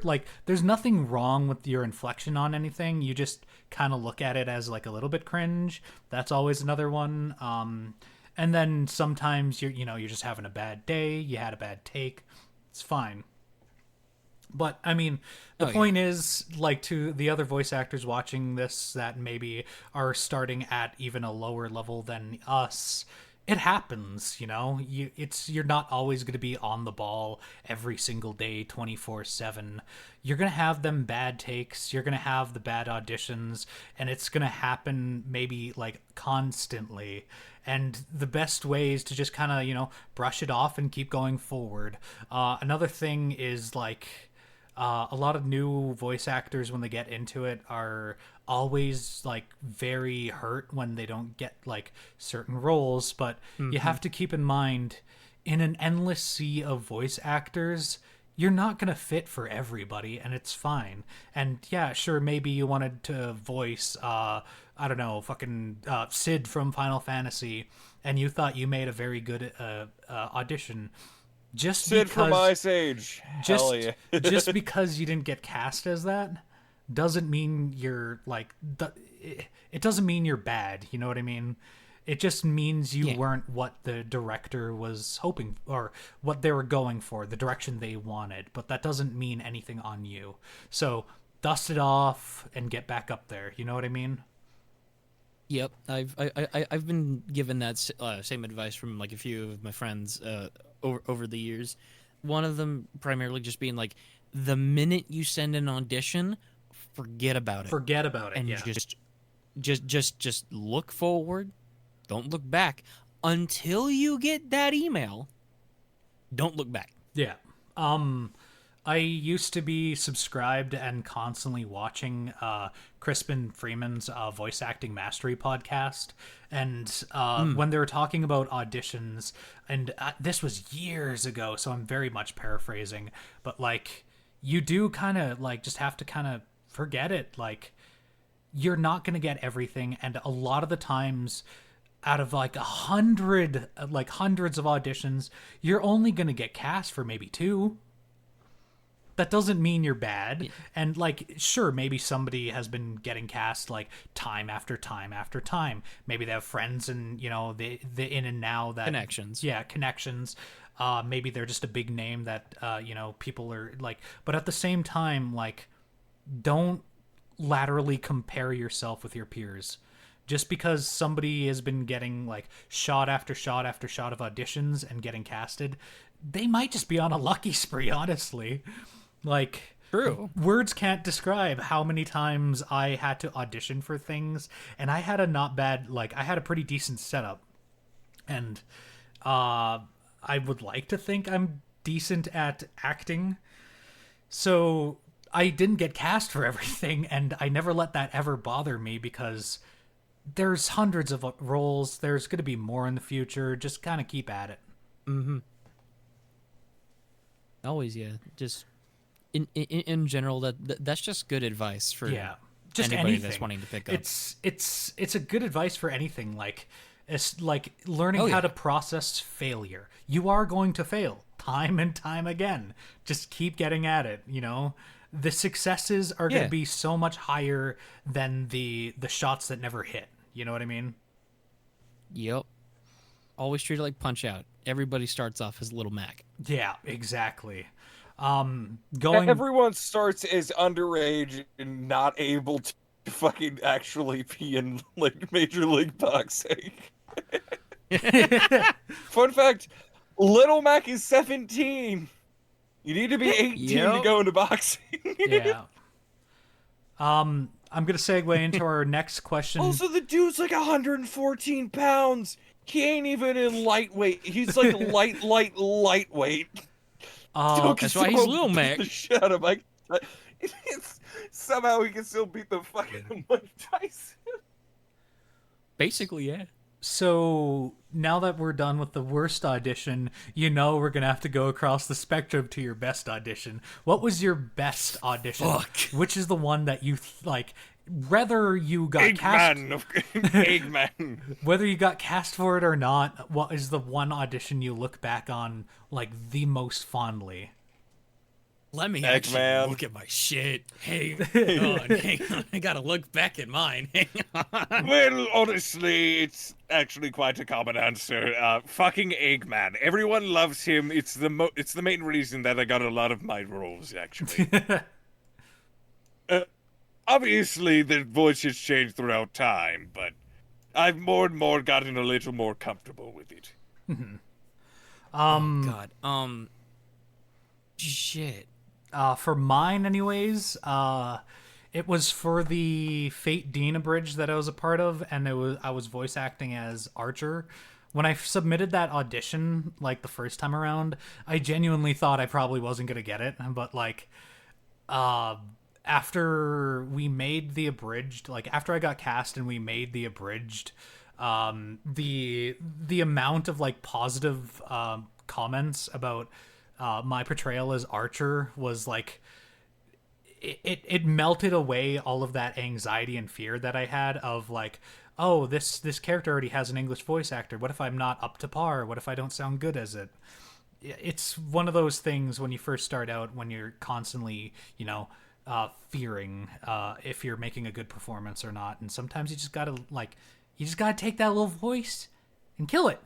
like, there's nothing wrong with your inflection on anything. You just kind of look at it as like a little bit cringe. That's always another one. And then sometimes you're just having a bad day. You had a bad take. It's fine. But, I mean, the point is, like, to the other voice actors watching this that maybe are starting at even a lower level than us, it happens, you know. You're not always going to be on the ball every single day 24/7. You're going to have them bad takes, you're going to have the bad auditions, and it's going to happen maybe like constantly. And the best way is to just kind of, brush it off and keep going forward. Another thing is like a lot of new voice actors, when they get into it, are always like very hurt when they don't get like certain roles. But you have to keep in mind, in an endless sea of voice actors, you're not going to fit for everybody, and it's fine. And yeah, sure, maybe you wanted to voice, I don't know, fucking Sid from Final Fantasy, and you thought you made a very good audition. Just Sid because, from Ice Age. just, Hell yeah. just because you didn't get cast as that doesn't mean you're like, it doesn't mean you're bad. You know what I mean? It just means you weren't what the director was hoping, or what they were going for, the direction they wanted. But that doesn't mean anything on you. So dust it off and get back up there. You know what I mean? Yep, I've been given that same advice from like a few of my friends over the years. One of them primarily just being like, the minute you send an audition, forget about it. Forget about it. And yeah. just look forward. Don't look back until you get that email. Don't look back. Yeah. I used to be subscribed and constantly watching Crispin Freeman's voice acting mastery podcast, and when they were talking about auditions, and this was years ago, so I'm very much paraphrasing, but like, you do kind of like just have to kind of forget it. Like, you're not going to get everything, and a lot of the times, out of like hundreds of auditions, you're only going to get cast for maybe 2. That doesn't mean you're bad. Yeah. And like, sure, maybe somebody has been getting cast like time after time after time. Maybe they have friends and, the in and now that connections. Yeah, connections. Maybe they're just a big name that people are like. But at the same time, like, don't laterally compare yourself with your peers. Just because somebody has been getting like shot after shot after shot of auditions and getting casted, they might just be on a lucky spree, honestly. Like, true. Words can't describe how many times I had to audition for things, and I had I had a pretty decent setup. And I would like to think I'm decent at acting. So I didn't get cast for everything, and I never let that ever bother me, because there's hundreds of roles. There's going to be more in the future. Just kind of keep at it. Mm-hmm. Always, yeah. Just in general, that's just good advice for just anybody anything that's wanting to pick up. It's a good advice for anything. Like, it's like learning how to process failure. You are going to fail time and time again. Just keep getting at it. The successes are going to be so much higher than the shots that never hit. You know what I mean? Yep. Always treat it like Punch Out. Everybody starts off as Little Mac. Yeah, exactly. Everyone starts as underage and not able to fucking actually be in like Major League Boxing. Fun fact, Little Mac is 17. You need to be 18 to go into boxing. Yeah. I'm gonna segue into our next question. Also, the dude's like 114 pounds. He ain't even in lightweight. He's like lightweight. That's why he's Little Mac. The shit out of Mike. Somehow he can still beat the fucking Mike Tyson. Basically, yeah. So now that we're done with the worst audition, we're gonna have to go across the spectrum to your best audition. What was your best audition? Fuck. Which is the one that you like? Whether you got Eggman. Whether you got cast for it or not, what is the one audition you look back on like the most fondly? Let me actually look at my shit. Hang on. I gotta look back at mine. Hang on. Well, honestly, it's actually quite a common answer. Fucking Eggman. Everyone loves him. It's the main reason that I got a lot of my roles, actually. Obviously, the voice has changed throughout time, but I've more and more gotten a little more comfortable with it. God. Shit. For mine, anyways, it was for the Fate Dean abridged that I was a part of, and I was voice acting as Archer. When I submitted that audition, like the first time around, I genuinely thought I probably wasn't gonna get it, but like, after we made the abridged, like after I got cast and we made the abridged, the amount of like positive comments about my portrayal as Archer was like it melted away all of that anxiety and fear that I had of like, oh, this character already has an English voice actor. What if I'm not up to par? What if I don't sound good as it? It's one of those things when you first start out, when you're constantly, fearing if you're making a good performance or not. And sometimes you just gotta take that little voice and kill it.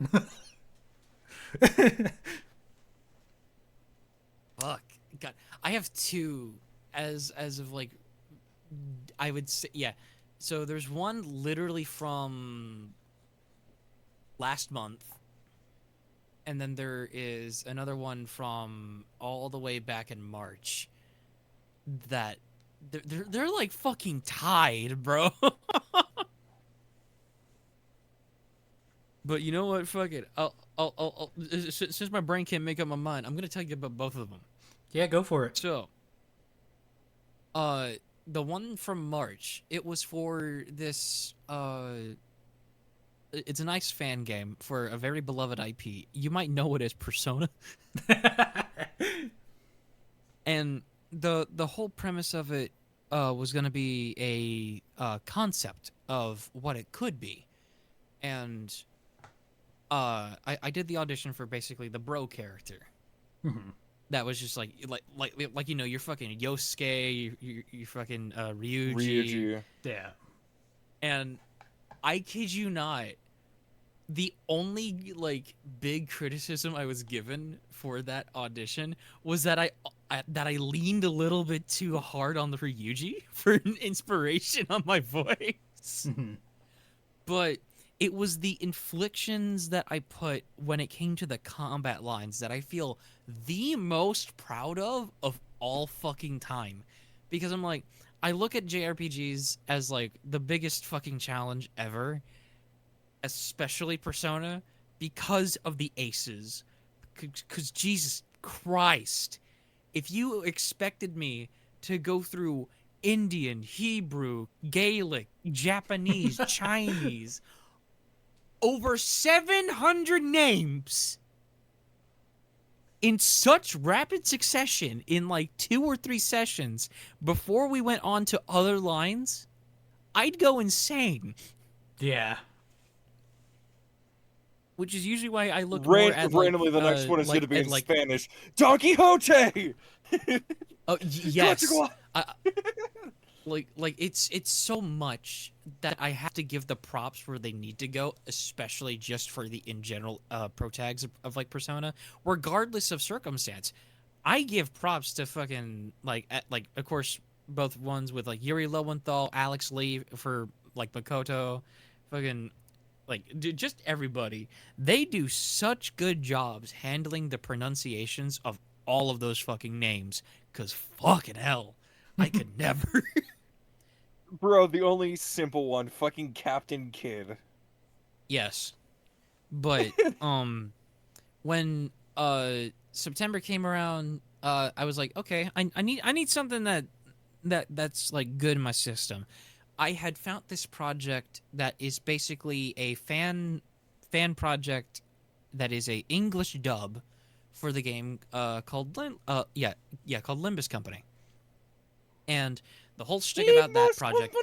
Fuck. God. I have two as of like, I would say, yeah. So there's one literally from last month, and then there is another one from all the way back in March. That they're like fucking tied, bro. But you know what? Fuck it. I'll since my brain can't make up my mind, I'm gonna tell you about both of them. Yeah, go for it. So, the one from March, it was for this, it's a nice fan game for a very beloved IP. You might know it as Persona. And the whole premise of it was going to be a concept of what it could be. And I did the audition for basically the bro character. Mm-hmm. That was just like you're fucking Yosuke, you fucking Ryuji. Yeah. And I kid you not, the only like big criticism I was given for that audition was that I leaned a little bit too hard on the Ryuji for an inspiration on my voice. Mm-hmm. But it was the inflictions that I put when it came to the combat lines that I feel the most proud of all fucking time. Because I'm like, I look at JRPGs as like the biggest fucking challenge ever, especially Persona, because of the aces. Because Jesus Christ, if you expected me to go through Indian, Hebrew, Gaelic, Japanese, Chinese, over 700 names in such rapid succession in like 2 or 3 sessions before we went on to other lines, I'd go insane. Yeah. Which is usually why I look more at randomly the next one is going to be in Spanish. Don Quixote. Yes. Like it's so much that I have to give the props where they need to go, especially just for the in general pro tags of like Persona, regardless of circumstance. I give props to fucking like of course both ones with like Yuri Lowenthal, Alex Lee for like Makoto, fucking like just everybody. They do such good jobs handling the pronunciations of all of those fucking names, cause fucking hell, I could never. Bro, the only simple one, fucking Captain Kidd. Yes. But when September came around, I was like, okay, I need something that's like good in my system. I had found this project that is basically a fan project that is a English dub for the game called called Limbus Company. And the whole shtick about that project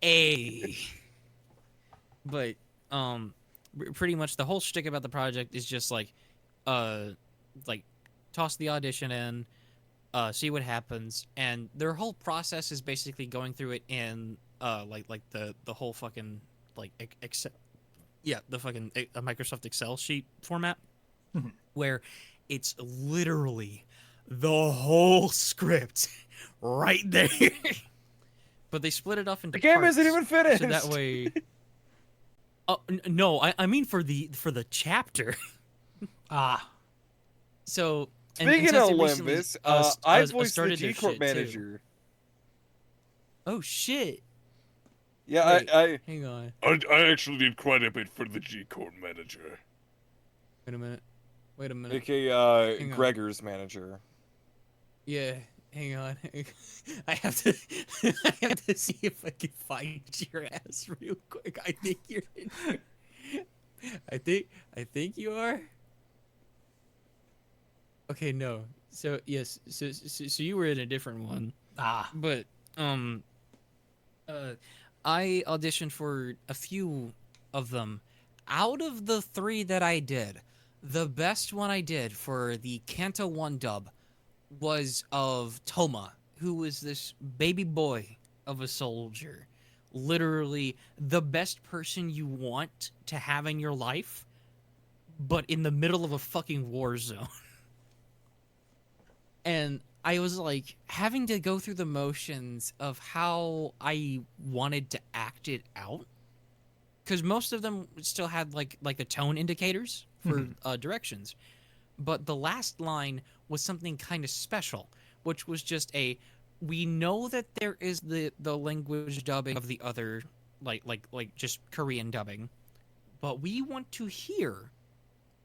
is but pretty much the whole shtick about the project is just like toss the audition in, see what happens, and their whole process is basically going through it in like the whole fucking like Excel, the fucking Microsoft Excel sheet format, where it's literally the whole script right there. But they split it off into the game parts, isn't even finished. so that way No, I mean for the chapter. Ah, So Speaking since of they recently, Olympus, I voiced the started their G Corp shit, too. manager. Oh shit! Yeah, Wait, I hang on. I actually did quite a bit for the G Corp manager. Wait a minute. Wait a minute. aka Hang on. Gregor's manager. Yeah, hang on. I have to I have to see if I can find your ass real quick. I think you're in here. I think you are. Okay, no. So yes, so you were in a different one. But I auditioned for a few of them. Out of the 3 that I did, the best one I did for the Kanto 1 dub was of Toma, who was this baby boy of a soldier. Literally the best person you want to have in your life, but in the middle of a fucking war zone. And I was like having to go through the motions of how I wanted to act it out, because most of them still had like the tone indicators for directions, but the last line was something kind of special, which was just we know that there is the language dubbing of the other like just Korean dubbing, but we want to hear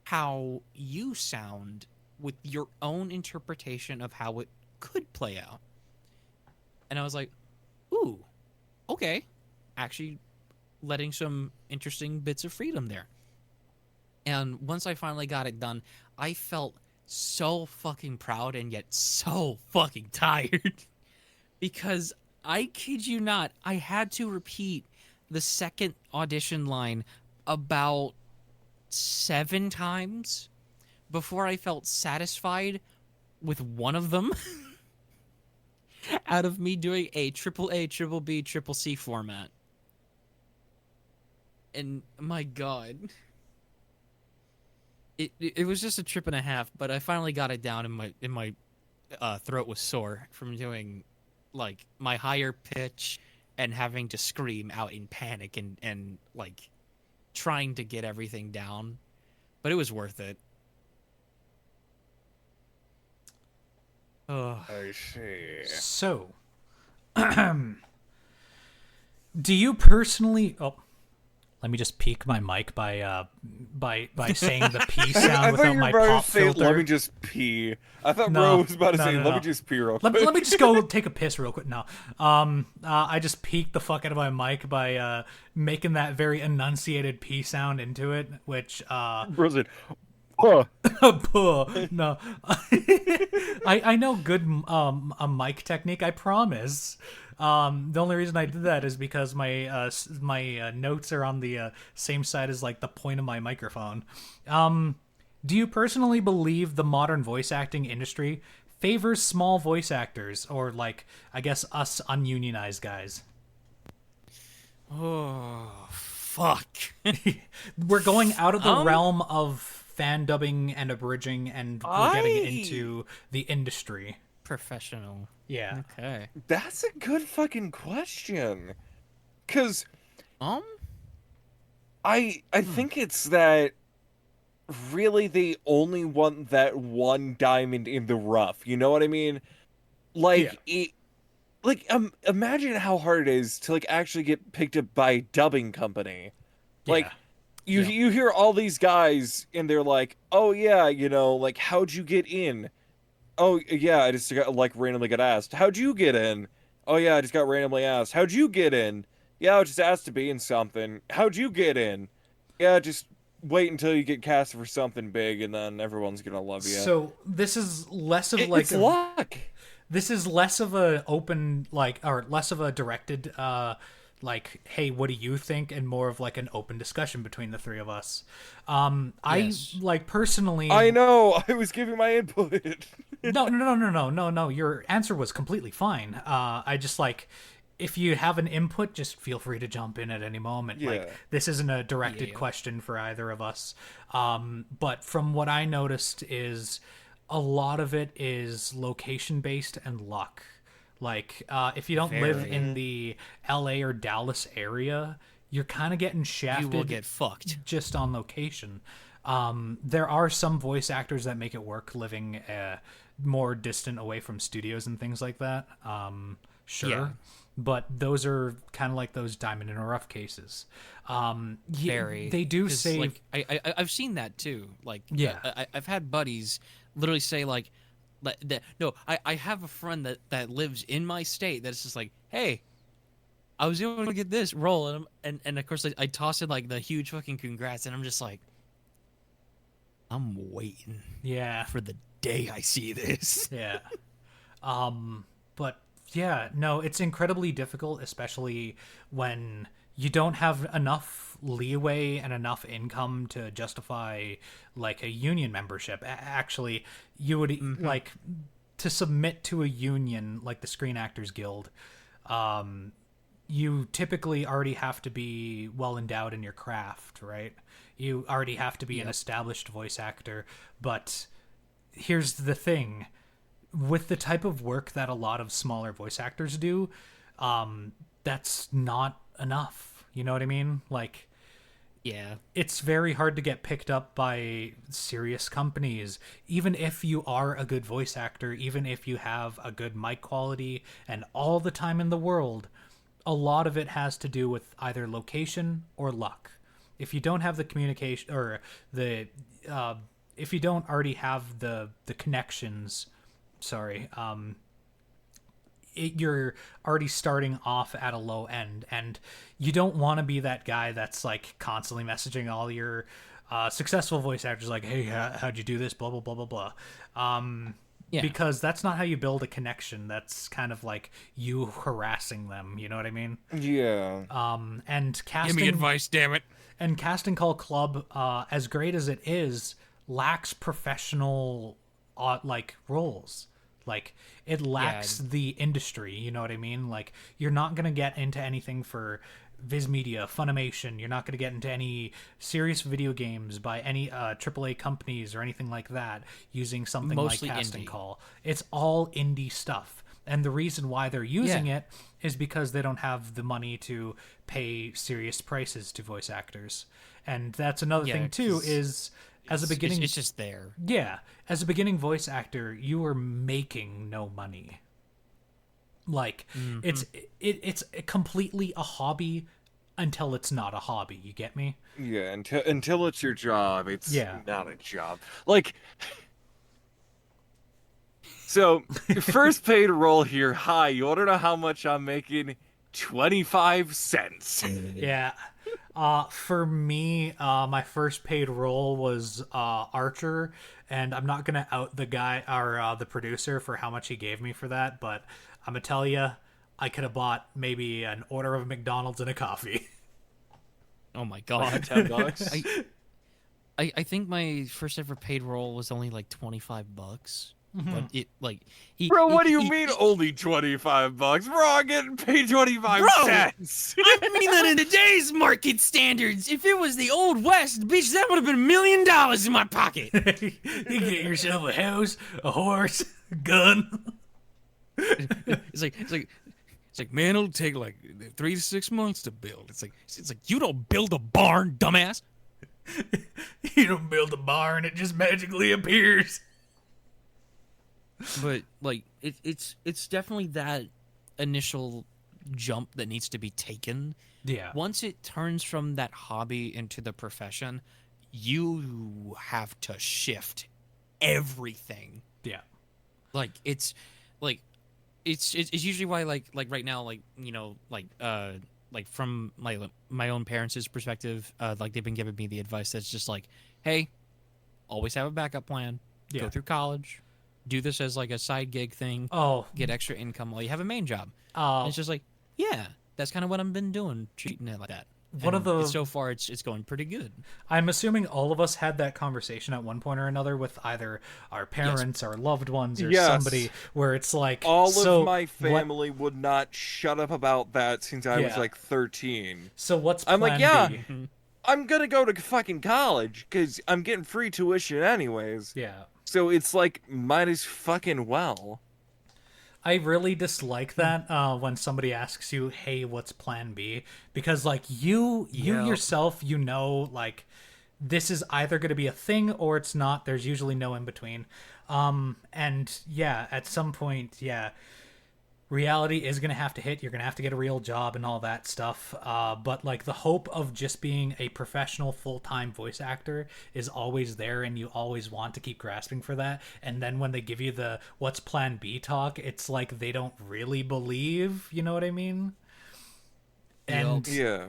how you sound with your own interpretation of how it could play out. And I was like, ooh, okay. Actually letting some interesting bits of freedom there. And once I finally got it done, I felt so fucking proud and yet so fucking tired. Because I kid you not, I had to repeat the second audition line about 7 times before I felt satisfied with one of them out of me doing a triple A, triple B, triple C format. And my god, it was just a trip and a half, but I finally got it down, and my throat was sore from doing like my higher pitch and having to scream out in panic and like trying to get everything down, but it was worth it. Oh, I see. so do you personally? Oh, let me just peek my mic by saying the P I sound thought without you were my about pop to say, filter. "Let me just pee." I thought No, Bro was about to no, say, no, "Let no. me just pee real quick." Let me just go take a piss real quick. No, I just peeked the fuck out of my mic by making that very enunciated P sound into it, which Bro said, "Huh." no, I know good a mic technique. I promise. The only reason I did that is because my my notes are on the same side as like the point of my microphone. Do you personally believe the modern voice acting industry favors small voice actors, or like I guess us ununionized guys? oh fuck. We're going out of the realm of fan dubbing and abridging, and we're getting into the industry. Professional. Yeah. Okay. That's a good fucking question. Cause I think it's that really they only want that one diamond in the rough. You know what I mean? Like imagine how hard it is to like actually get picked up by a dubbing company. Like Yeah. you hear all these guys and they're like, "Oh yeah, you know, like how'd you get in?" "Oh yeah, I just got like randomly got asked." "How'd you get in?" "Oh yeah, I just got randomly asked." "How'd you get in?" "Yeah, I was just asked to be in something." "How'd you get in?" "Yeah, just wait until you get cast for something big and then everyone's gonna love you." So this is less of It's luck. this is less of a open like, or less of a directed like, hey, what do you think, and more of like an open discussion between the three of us. Yes. I like personally I know, I was giving my input. No. Your answer was completely fine. I just like, if you have an input, just feel free to jump in at any moment. Yeah. Like, this isn't a directed question for either of us. But from what I noticed is a lot of it is location based and luck. Like, if you don't live in the LA or Dallas area, you're kind of getting shafted. You will get fucked. Just on location. There are some voice actors that make it work living more distant away from studios and things like that. Sure. Yeah. But those are kind of like those diamond in a rough cases. Very. They do say... Like, I've seen that too. Like, Yeah. I've had buddies literally say like, no, I have a friend that lives in my state that's just like, hey, I was able to get this role, and of course I toss in like the huge fucking congrats, and I'm just like, I'm waiting Yeah. for the day I see this. Yeah. But yeah, no, it's incredibly difficult, especially when you don't have enough leeway and enough income to justify like a union membership. Actually, you would like to submit to a union like the Screen Actors Guild. You typically already have to be well endowed in your craft, right? You already have to be an established voice actor. But here's the thing. With the type of work that a lot of smaller voice actors do, that's not enough. You know what I mean? Like, Yeah. it's very hard to get picked up by serious companies. Even if you are a good voice actor, even if you have a good mic quality and all the time in the world, a lot of it has to do with either location or luck. If you don't have the communication or if you don't already have the connections, you're already starting off at a low end, and you don't want to be that guy that's like constantly messaging all your successful voice actors like, hey, how'd you do this, blah blah blah blah blah. Yeah. Because that's not how you build a connection. That's kind of like you harassing them, you know what I mean? Yeah. And casting Give me advice, damn it. and Casting Call Club, as great as it is, lacks professional like roles. Like, it lacks the industry, you know what I mean? Like, you're not going to get into anything for Viz Media, Funimation. You're not going to get into any serious video games by any AAA companies or anything like that using something Mostly like Casting indie. Call. It's all indie stuff. And the reason why they're using it is because they don't have the money to pay serious prices to voice actors. And that's another thing, too, 'cause is... As a beginning, it's just there. yeah, as a beginning voice actor, you are making no money. Like, it's completely a hobby until it's not a hobby. You get me? Yeah, until it's your job, it's Yeah. not a job. Like, so first paid role here. Hi, you want to know how much I'm making? 25 cents. Yeah. For me, my first paid role was Archer, and I'm not gonna out the guy or the producer for how much he gave me for that, but I'm gonna tell you, I could have bought maybe an order of McDonald's and a coffee. Oh my god. $10. I think my first ever paid role was only like $25. But it like Bro, what do you mean only $25? Bro, I'm getting paid 25 Bro! cents. I mean that in today's market standards, if it was the old west, bitch, that would have been $1 million in my pocket. You get yourself a house, a horse, a gun. It's like, man, it'll take like 3 to 6 months to build. It's like you don't build a barn, dumbass. You don't build a barn; it just magically appears. But like it's definitely that initial jump that needs to be taken. Yeah. Once it turns from that hobby into the profession, you have to shift everything. Yeah. Like it's usually why like right now, like, you know, like from my own parents' perspective, like they've been giving me the advice that's just like, hey, always have a backup plan. Yeah. Go through college. Do this as like a side gig thing. Oh. Get extra income while you have a main job. Uh, And it's just like, yeah, that's kind of what I've been doing, treating it like that. One of the- so far it's going pretty good. I'm assuming all of us had that conversation at one point or another with either our parents, our loved ones, or Yes. somebody where it's like, All so of my what- family would not shut up about that since I was Yeah. like 13. So what's I'm like, plan yeah, B? I'm gonna go to fucking college because I'm getting free tuition anyways. Yeah. So it's like, might as fucking well. I really dislike that when somebody asks you, "Hey, what's Plan B?" Because like you Yep. yourself, you know, like this is either going to be a thing or it's not. There's usually no in between. And yeah, at some point, yeah, reality is going to have to hit. You're going to have to get a real job and all that stuff. But like the hope of just being a professional full-time voice actor is always there, and you always want to keep grasping for that. And then when they give you the what's Plan B talk, it's like they don't really believe. You know what I mean? And Yeah.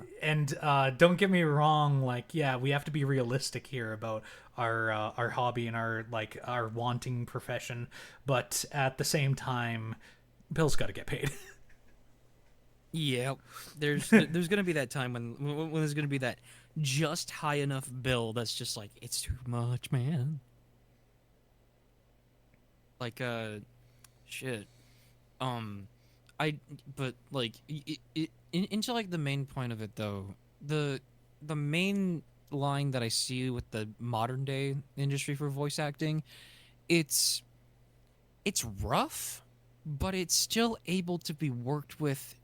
don't get me wrong, like yeah, we have to be realistic here about our hobby and our like our wanting profession, but at the same time, bills got to get paid. Yeah, there's gonna be that time when there's gonna be that just high enough bill that's just like it's too much, man. Like shit. I but like into like the main point of it though, the main line that I see with the modern day industry for voice acting, it's it's rough, but it's still able to be worked with,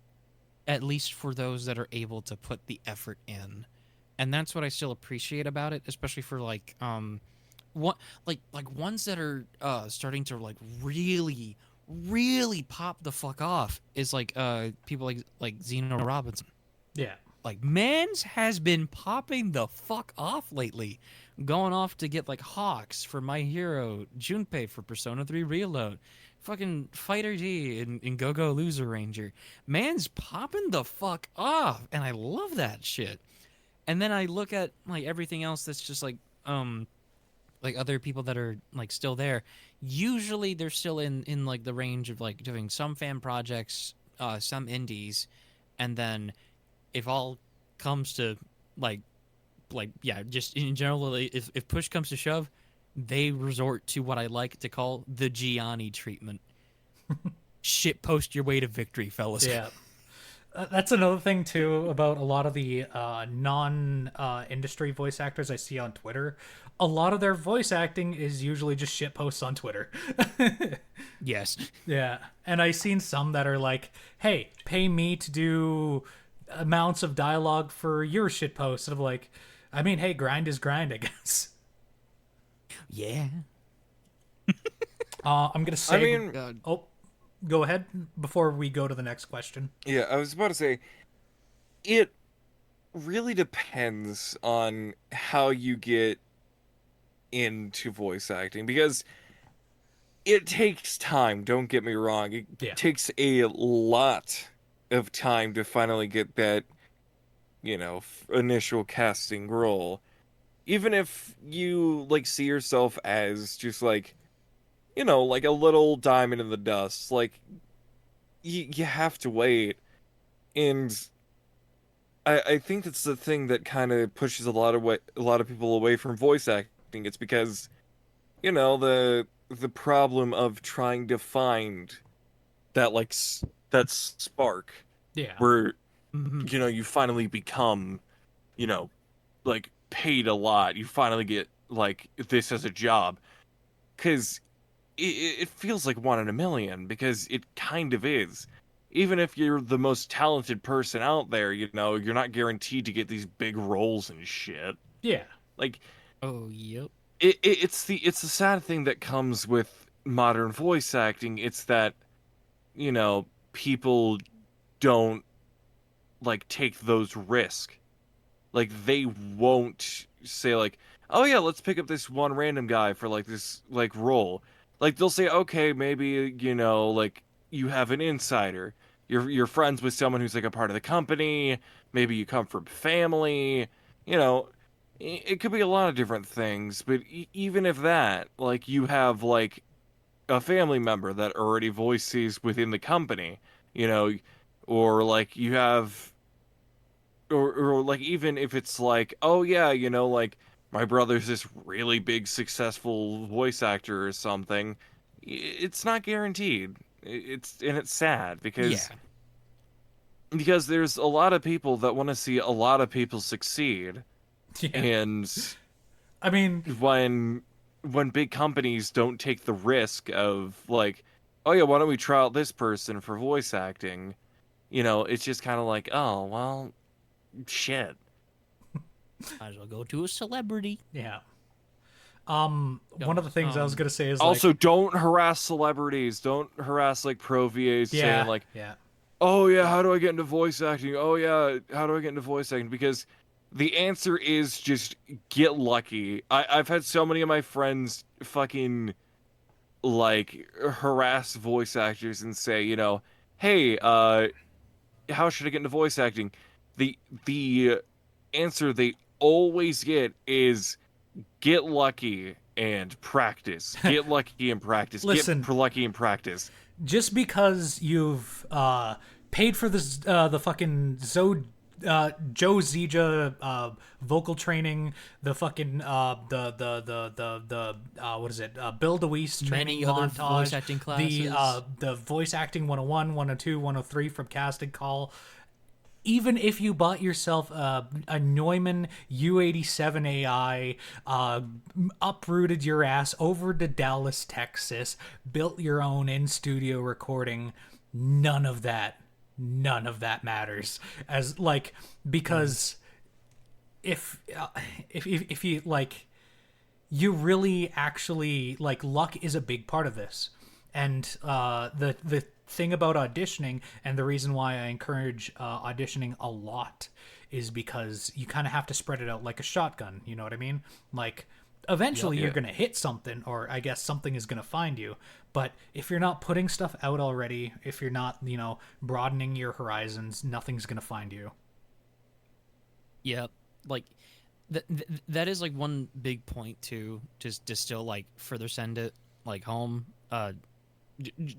at least for those that are able to put the effort in. And that's what I still appreciate about it, especially for like what like ones that are starting to like really pop the fuck off is like people like Zeno Robinson. Yeah. Like Mans has been popping the fuck off lately, going off to get like Hawks for My Hero, Junpei for Persona 3 Reload, fucking Fighter D in Go Go Loser Ranger. Man's popping the fuck off, and I love that shit. And then I look at like everything else that's just like other people that are like still there. Usually they're still in like the range of like doing some fan projects, some indies, and then if all comes to like yeah, just in general, like, if push comes to shove, they resort to what I like to call the Gianni treatment. Shit post your way to victory, fellas. Yeah. That's another thing too about a lot of the non-industry voice actors I see on Twitter. A lot of their voice acting is usually just shit posts on Twitter. Yes. Yeah, and I've seen some that are like, "Hey, pay me to do amounts of dialogue for your shit post." And I'm like, I mean, hey, grind is grind, I guess. Yeah. I'm gonna say, I mean, God. oh, go ahead before we go to the next question. yeah, I was about to say, it really depends on how you get into voice acting, because it takes time, don't get me wrong. It Yeah. takes a lot of time to finally get that, initial casting role. Even if you, like, see yourself as just, like, like a little diamond in the dust, like, you have to wait. And I think that's the thing that kind of pushes a lot of people away from voice acting. It's because, the problem of trying to find that, like, that spark Yeah. where, Mhm. you finally become, like, paid a lot. You finally get, like, this as a job. Because it feels like one in a million, because it kind of is. Even if you're the most talented person out there, you're not guaranteed to get these big roles and shit. Yeah. Like, Oh, yep. it's the sad thing that comes with modern voice acting. It's that, people don't, like, take those risks. Like, they won't say, like, oh yeah, let's pick up this one random guy for, like, this, like, role. Like, they'll say, okay, maybe, like, you have an insider. You're friends with someone who's, like, a part of the company. Maybe you come from family. It could be a lot of different things. But even if that, like, you have, like, a family member that already voices within the company, or, like, you have, or like, even if it's like, oh yeah, like, my brother's this really big successful voice actor or something, it's not guaranteed. It's sad, Yeah. because there's a lot of people that want to see a lot of people succeed. Yeah. And I mean, when big companies don't take the risk of, like, oh yeah, why don't we try out this person for voice acting? It's just kind of like, oh well, shit. Might as well go to a celebrity. Yeah. One of the things I was gonna say is Also, like, don't harass celebrities. Don't harass like pro VAs saying like, yeah. oh yeah, how do I get into voice acting? Oh yeah, how do I get into voice acting? Because the answer is just get lucky. I've had so many of my friends fucking like harass voice actors and say, hey, how should I get into voice acting? The answer they always get is get lucky and practice. Get lucky and practice. Listen, get lucky and practice. Just because you've paid for this the fucking Joe Zija vocal training, the fucking the what is it? Bill DeWeese training Many other montage, voice acting classes. the voice acting 101, 102, 103 from Casting Call. Even if you bought yourself a Neumann U87 AI, uprooted your ass over to Dallas, Texas, built your own in-studio recording, none of that matters. As like, because if you like, you really actually like, luck is a big part of this, and the thing about auditioning, and the reason why I encourage auditioning a lot, is because you kind of have to spread it out like a shotgun. You know what I mean? Like, eventually you're gonna hit something, or I guess something is gonna find you. But if you're not putting stuff out already, if you're not, broadening your horizons, nothing's gonna find you. Yeah, like that is like one big point too, just to still like further send it like home.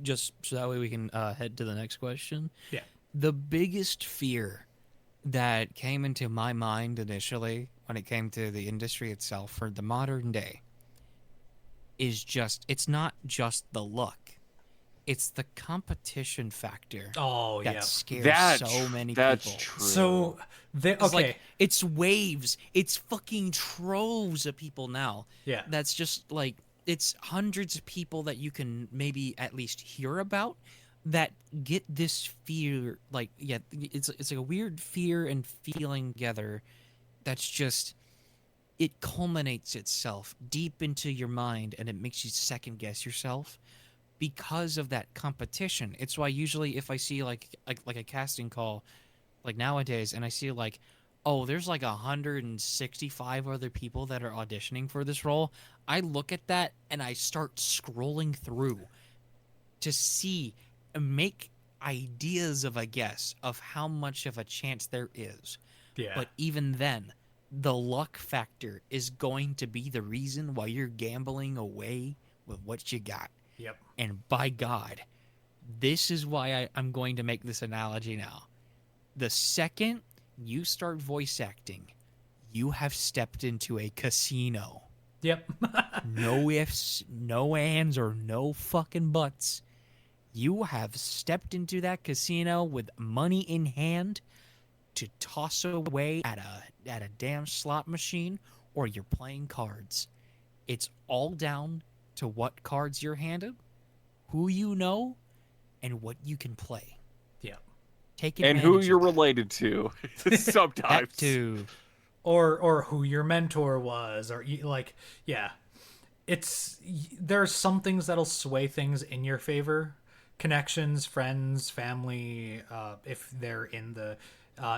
Just so that way we can head to the next question. Yeah. The biggest fear that came into my mind initially when it came to the industry itself for the modern day is it's not just the luck. It's the competition factor. Oh, that yeah. scares so many people. That's true. So, It's like, it's waves. It's fucking troves of people now. Yeah. That's just like, it's hundreds of people that you can maybe at least hear about that get this fear. Like, yeah, it's like a weird fear and feeling together. That's just, it culminates itself deep into your mind, and it makes you second guess yourself because of that competition. It's why usually if I see like a casting call, like nowadays, and I see like, oh, there's like 165 other people that are auditioning for this role, I look at that and I start scrolling through to see and make ideas of a guess of how much of a chance there is. Yeah. But even then, the luck factor is going to be the reason why you're gambling away with what you got. Yep. And by God, this is why I'm going to make this analogy now. The second you start voice acting, you have stepped into a casino. Yep. No ifs, no ands, or no fucking buts. You have stepped into that casino with money in hand to toss away at a damn slot machine, or you're playing cards. It's all down to what cards you're handed, who you know, and what you can play. Yep. Take and advantage who of you're that. related to. Sometimes. That too. Or who your mentor was, or like, yeah, there's some things that'll sway things in your favor. Connections, friends, family, if they're in the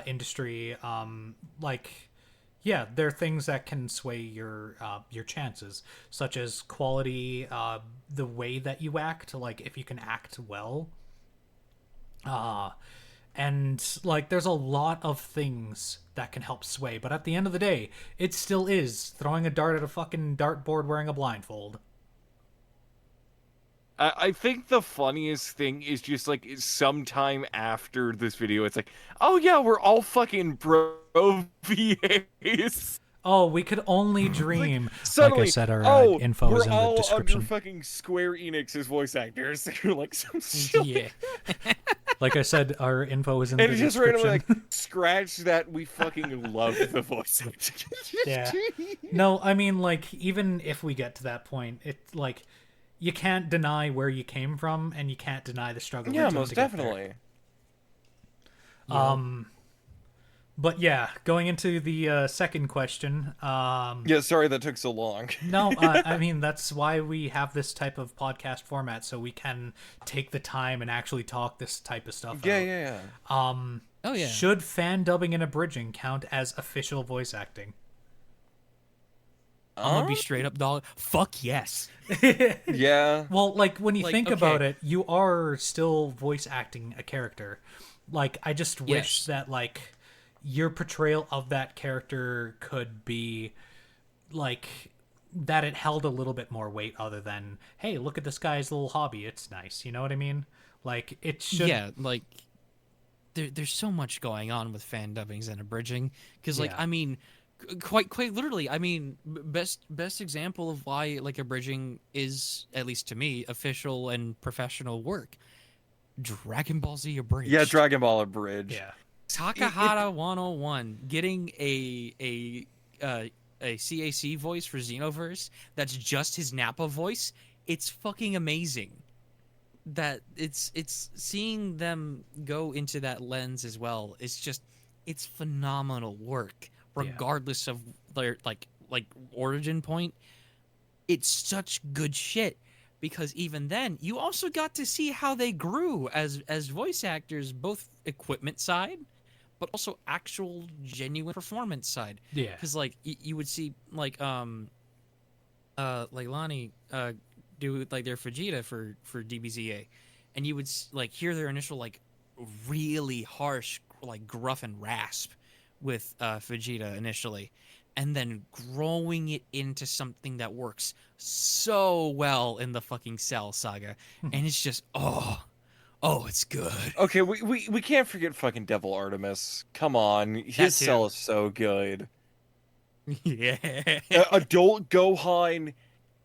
industry, like, yeah, there are things that can sway your chances, such as quality, the way that you act, like if you can act well, and like there's a lot of things that can help sway, but at the end of the day, it still is throwing a dart at a fucking dartboard wearing a blindfold. I think the funniest thing is just like sometime after this video, it's like, oh yeah, we're all fucking bro VAs. Oh, we could only dream. Suddenly, like I said, our info we're is in the all description. under fucking Square Enix's voice actors. You're like some shit. Yeah. Like I said, our info is in And the it just description. randomly like scratch that we fucking love the voice acting. Yeah. No, I mean, like, even if we get to that point, it's like, you can't deny where you came from, and you can't deny the struggle. Yeah, it took most to get there. definitely. But yeah, going into the second question. Yeah, sorry that took so long. No, I mean, that's why we have this type of podcast format, so we can take the time and actually talk this type of stuff Yeah, out. yeah, yeah. Oh yeah. Should fan dubbing and abridging count as official voice acting? I'm gonna be straight up, dog. Fuck yes. Yeah. Well, like, when you Like, think okay. about it, you are still voice acting a character. Like, I just wish Yes. that, like, your portrayal of that character could be, like, that it held a little bit more weight other than, hey, look at this guy's little hobby. It's nice. You know what I mean? Like, it should... Yeah, like there's so much going on with fan dubbings and abridging because, like, Yeah. I mean, quite literally, I mean, best example of why like abridging is, at least to me, official and professional work. Dragon Ball Z abridged. Yeah, Dragon Ball Abridged. Yeah. Takahata 101 getting a CAC voice for Xenoverse that's just his Nappa voice. It's fucking amazing. That it's seeing them go into that lens as well. It's phenomenal work, regardless of their like origin point. It's such good shit. Because even then, you also got to see how they grew as voice actors, both equipment side, but also actual genuine performance side. Yeah. Because like you would see like Lani do like their Vegeta for DBZA, and you would like hear their initial like really harsh like gruff and rasp with Vegeta initially. And then growing it into something that works so well in the fucking Cell saga. And it's just, it's good. Okay, we can't forget fucking Devil Artemis. Come on, his too. cell is so good. Yeah. Adult Gohan,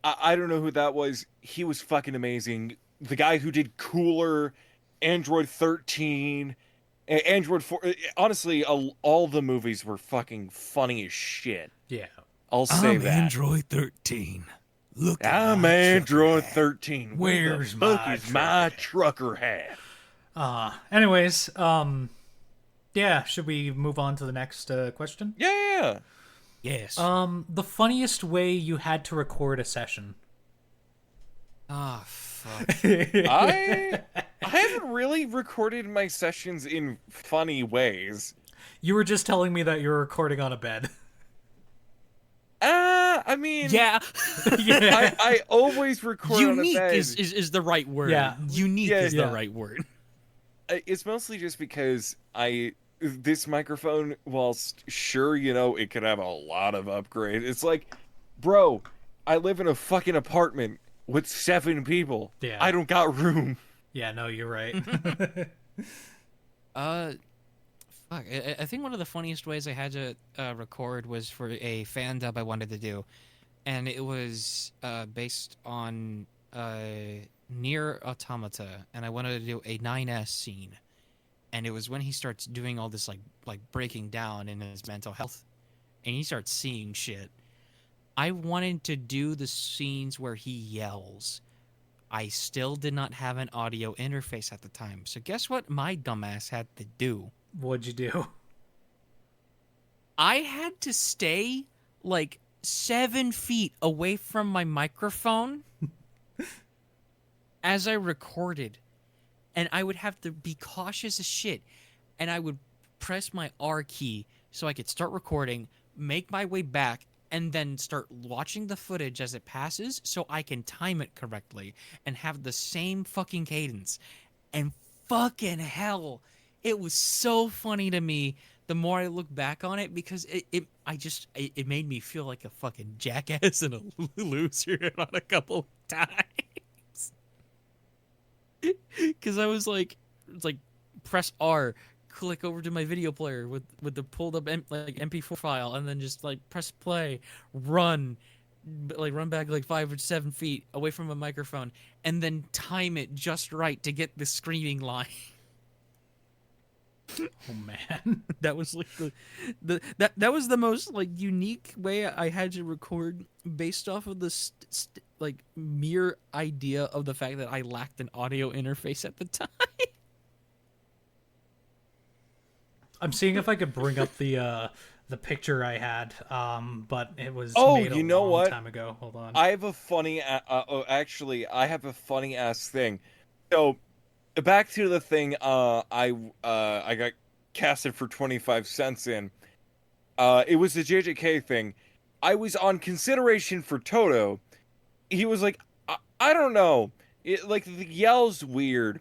I don't know who that was. He was fucking amazing. The guy who did Cooler, Android 13, Android 4. Honestly, all the movies were fucking funny as shit. Yeah. I'll say that. Android 13. Look at I'm my Android 13. Where Where's the fuck my is my trucker hat? Anyways, yeah, should we move on to the next question? Yeah. Yes. The funniest way you had to record a session. Ah, fuck. I haven't really recorded my sessions in funny ways. You were just telling me that you were recording on a bed. I mean, Yeah. Yeah. I always record on a Unique bed. is the right word. Yeah. Unique Yeah, is yeah. the right word. It's mostly just because this microphone, whilst sure, it could have a lot of upgrades. It's like, bro, I live in a fucking apartment with 7 people. Yeah. I don't got room. Yeah, no, you're right. Fuck. I think one of the funniest ways I had to record was for a fan dub I wanted to do, and it was based on Near Automata, and I wanted to do a 9S scene, and it was when he starts doing all this like breaking down in his mental health, and he starts seeing shit. I wanted to do the scenes where he yells. I still did not have an audio interface at the time, so guess what my dumbass had to do? What'd you do? I had to stay like 7 feet away from my microphone as I recorded. And I would have to be cautious as shit. And I would press my R key so I could start recording, make my way back, and then start watching the footage as it passes so I can time it correctly and have the same fucking cadence. And fucking hell, it was so funny to me the more I look back on it, because it made me feel like a fucking jackass and a loser on a couple times. Because I was like, it's like press R, click over to my video player with the pulled up MP4 file, and then just like press play, run back like 5 or 7 feet away from a microphone, and then time it just right to get the screaming line. Oh man. That was like that was the most like unique way I had to record based off of the like mere idea of the fact that I lacked an audio interface at the time. I'm seeing if I could bring up the picture I had, but it was Oh, made a you know long what? time ago. Hold on. I have a funny. Actually, I have a funny ass thing. So, back to the thing. I got casted for 25 cents in. It was the JJK thing. I was on consideration for Toto. He was like, I don't know. It like the yell's weird.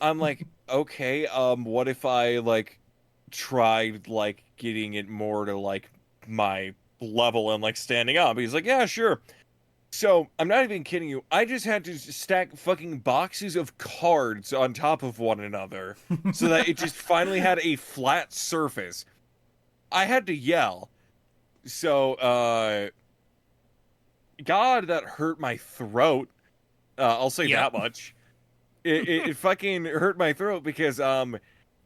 I'm like, okay. What if I like tried like getting it more to like my level and like standing up? He's like, yeah, sure. So I'm not even kidding you. I just had to stack fucking boxes of cards on top of one another so that it just finally had a flat surface. I had to yell. So, God, that hurt my throat. I'll say that much. It fucking hurt my throat because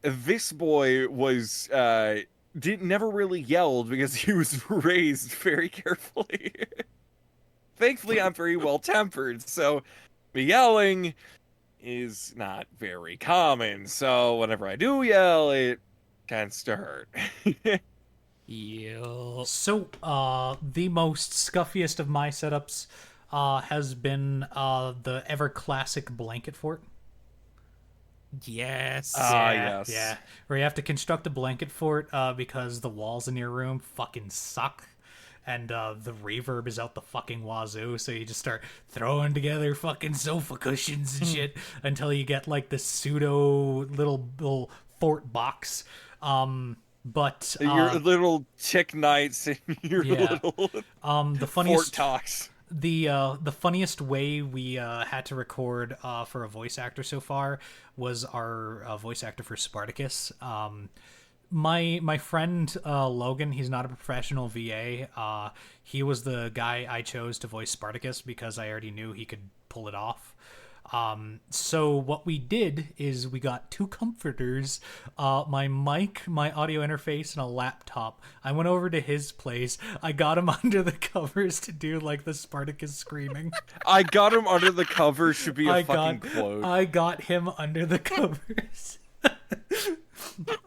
this boy was never really yelled because he was raised very carefully. Thankfully, I'm very well tempered, so me yelling is not very common. So whenever I do yell, it tends to hurt. Yeah. So, the most scuffiest of my setups has been the ever classic blanket fort. Yes. Yes. Yeah. Where you have to construct a blanket fort because the walls in your room fucking suck. And the reverb is out the fucking wazoo, so you just start throwing together fucking sofa cushions and shit until you get like this pseudo little fort box. But your little tick knights and your little the funniest fort talks. The funniest way we had to record for a voice actor so far was our voice actor for Spartacus. My friend Logan, he's not a professional VA. He was the guy I chose to voice Spartacus because I already knew he could pull it off. So what we did is we got two comforters, my mic, my audio interface, and a laptop. I went over to his place. I got him under the covers to do like the Spartacus screaming. I got him under the covers should be a fucking quote. I got him under the covers.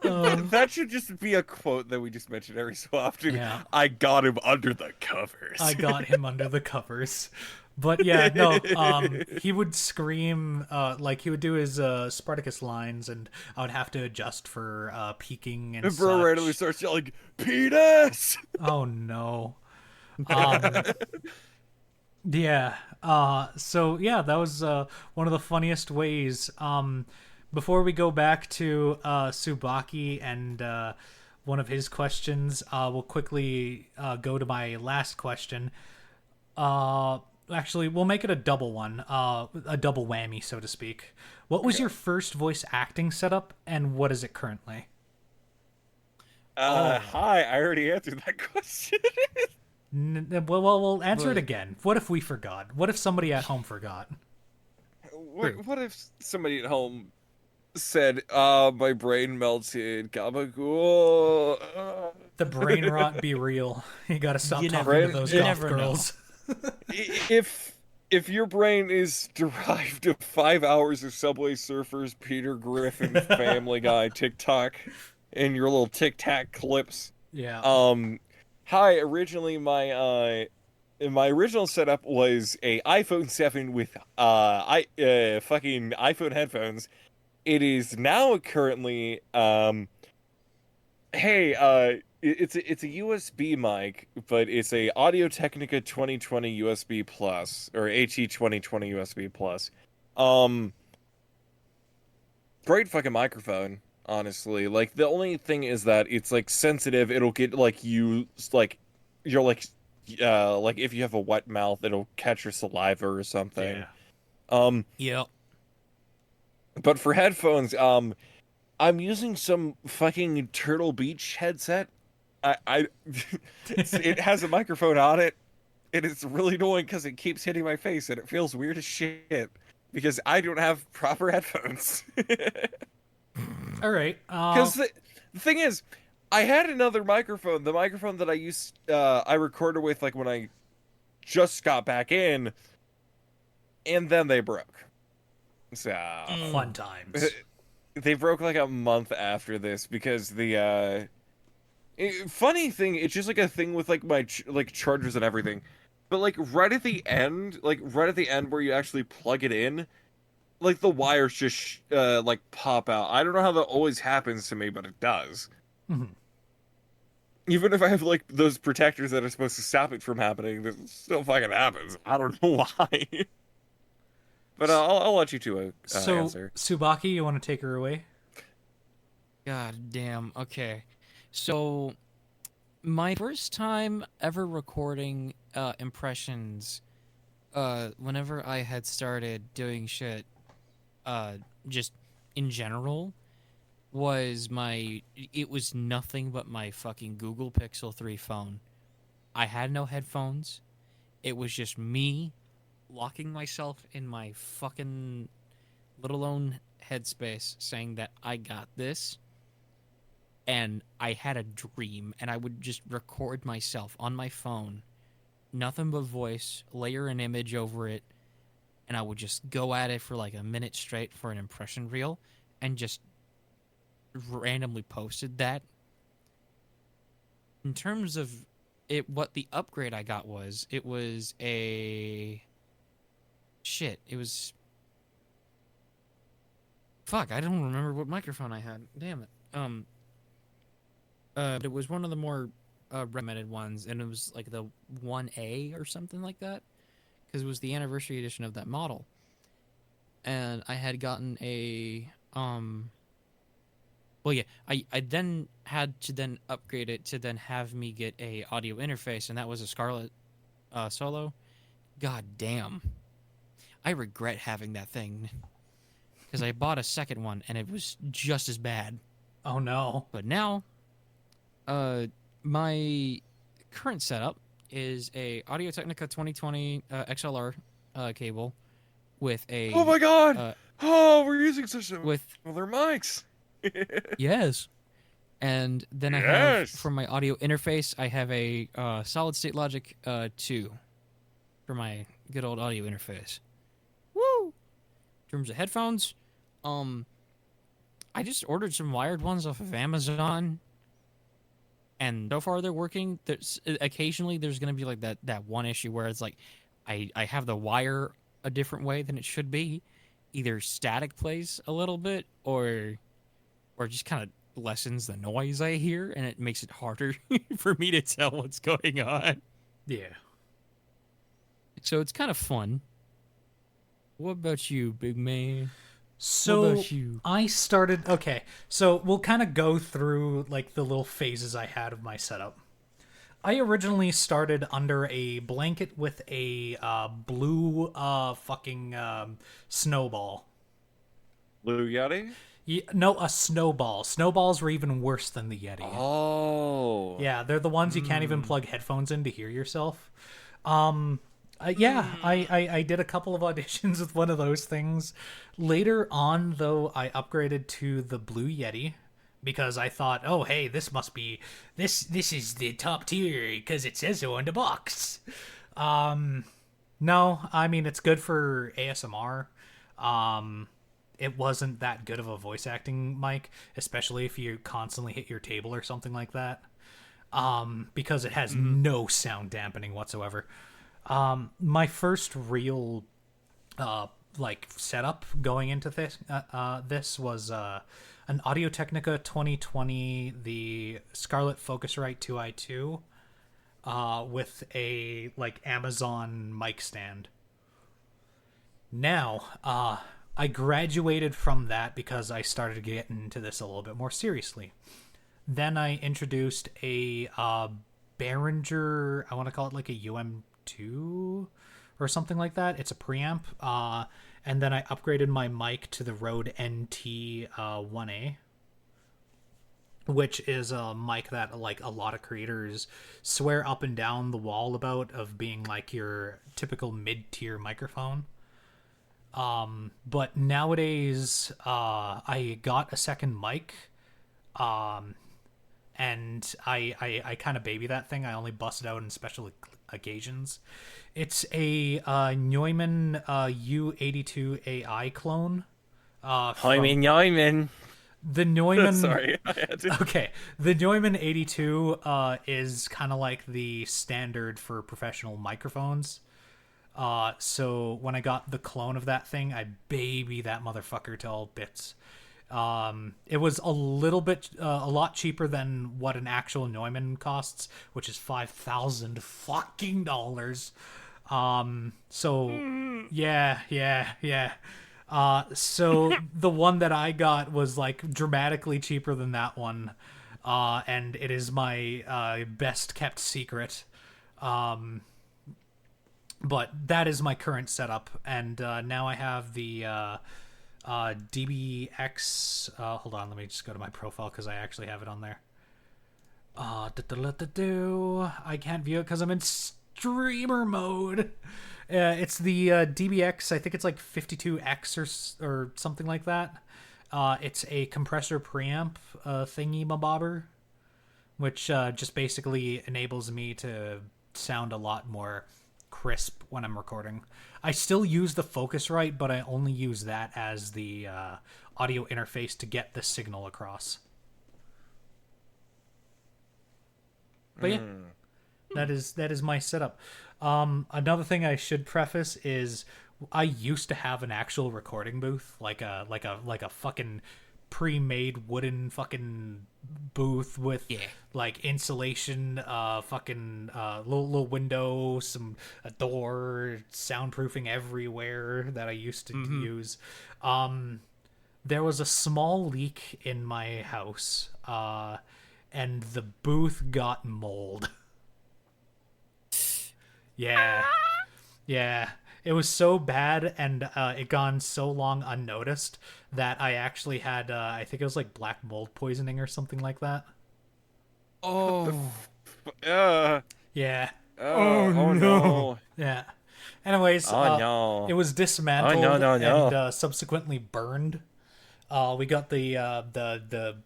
That should just be a quote that we just mention every so often. Yeah. I got him under the covers. I got him under the covers. But yeah, no, he would scream, like he would do his Spartacus lines, and I would have to adjust for peaking and Bro such. randomly starts yelling, penis! Oh no. Yeah. So yeah, that was one of the funniest ways. Before we go back to Tsubaki and one of his questions, we'll quickly go to my last question. Actually, we'll make it a double one, a double whammy, so to speak. What was your first voice acting setup, and what is it currently? Hi, I already answered that question. Well, we'll answer it again. What if we forgot? What if somebody at home forgot? What if somebody at home said, my brain melted, gabagool. The brain rot be real. You gotta stop You talking never- to those you goth never know. girls. If your brain is derived of 5 hours of Subway Surfers, Peter Griffin, Family Guy, TikTok, and your little Tic Tac clips. Yeah. Hi. Originally, my original setup was a iPhone 7 with fucking iPhone headphones. It is now currently it's a USB mic, but it's a Audio Technica 2020 USB Plus or HE 2020 USB Plus. Great fucking microphone, honestly. Like the only thing is that it's like sensitive. It'll get like you like you're like if you have a wet mouth, it'll catch your saliva or something. Yeah. Yep. But for headphones, I'm using some fucking Turtle Beach headset. It has a microphone on it, and it's really annoying because it keeps hitting my face, and it feels weird as shit because I don't have proper headphones. All right. Because the thing is, I had another microphone. The microphone that I used, I recorded with, like when I just got back in, and then they broke. So Fun times. they broke like a month after this because the funny thing, it's just like a thing with like my like chargers and everything. But like right at the end, where you actually plug it in, like the wires just like pop out. I don't know how that always happens to me, but it does. Mhm. Even if I have like those protectors that are supposed to stop it from happening, it still fucking happens. I don't know why. But I'll let you two So, answer. Tsubaki, you want to take her away? God damn. Okay. So, my first time ever recording impressions, whenever I had started doing shit, just in general, it was nothing but my fucking Google Pixel 3 phone. I had no headphones. It was just me locking myself in my fucking little own headspace saying that I got this. And I had a dream, and I would just record myself on my phone, nothing but voice, layer an image over it, and I would just go at it for like a minute straight for an impression reel, and just randomly posted that. In terms of it, what the upgrade I got was, it was a... Shit, it was... Fuck, I don't remember what microphone I had. Damn it. But it was one of the more recommended ones, and it was like the 1A or something like that, because it was the anniversary edition of that model. And I had gotten a well, yeah, I then had to then upgrade it to then have me get a audio interface, and that was a Scarlett Solo. God damn, I regret having that thing because I bought a second one and it was just as bad. Oh no. But now, my current setup is a Audio-Technica 2020 XLR cable with a... Oh my god! We're using such a... with other mics. yes, and then I have for my audio interface, I have a Solid State Logic 2 for my good old audio interface. Woo! In terms of headphones, I just ordered some wired ones off of Amazon. And so far they're working. Occasionally there's going to be like that one issue where it's like I have the wire a different way than it should be. Either static plays a little bit or just kind of lessens the noise I hear, and it makes it harder for me to tell what's going on. Yeah. So it's kind of fun. What about you, big man? So what about you? I started... Okay, so we'll kind of go through like the little phases I had of my setup. I originally started under a blanket with a blue fucking snowball. Blue Yeti? Yeah, no, a snowball. Snowballs were even worse than the Yeti. Oh. Yeah, they're the ones you can't even plug headphones in to hear yourself. I did a couple of auditions with one of those things. Later on, though, I upgraded to the Blue Yeti because I thought, oh, hey, this must be... This is the top tier because it says so on the box. No, I mean, it's good for ASMR. It wasn't that good of a voice acting mic, especially if you constantly hit your table or something like that. Because it has no sound dampening whatsoever. My first real setup going into this was an Audio-Technica 2020, the Scarlett Focusrite 2i2 with a Amazon mic stand. Now, I graduated from that because I started getting into this a little bit more seriously. Then I introduced a Behringer, I want to call it like a UM2 or something like that. It's a preamp. And then I upgraded my mic to the Rode NT 1A, which is a mic that a lot of creators swear up and down the wall about of being like your typical mid-tier microphone. But nowadays, I got a second mic, and I kind of baby that thing. I only bust it out in special occasions. It's a Neumann U82 AI clone. Neumann. The Neumann. Sorry, I had to. Okay, the Neumann 82 is kind of like the standard for professional microphones. So when I got the clone of that thing, I baby that motherfucker to all bits. It was a lot cheaper than what an actual Neumann costs, which is $5,000 fucking dollars. So yeah. So the one that I got was like dramatically cheaper than that one. And it is my best kept secret. But that is my current setup, and now I have the DBX. Hold on, let me just go to my profile because I actually have it on there. I can't view it because I'm in streamer mode. It's the DBX. I think it's like 52X or something like that. It's a compressor preamp thingy mabobber, which just basically enables me to sound a lot more crisp when I'm recording. I still use the Focusrite, but I only use that as the audio interface to get the signal across. But yeah, that is my setup. Another thing I should preface is I used to have an actual recording booth, like a fucking pre-made wooden fucking booth with like insulation, fucking little window, a door, soundproofing everywhere that I used to use. There was a small leak in my house, and the booth got mold. Yeah. It was so bad, and it gone so long unnoticed that I actually had, I think it was like black mold poisoning or something like that. Oh. Yeah. Oh no. Yeah. Anyways, no. it was dismantled no. and subsequently burned. We got the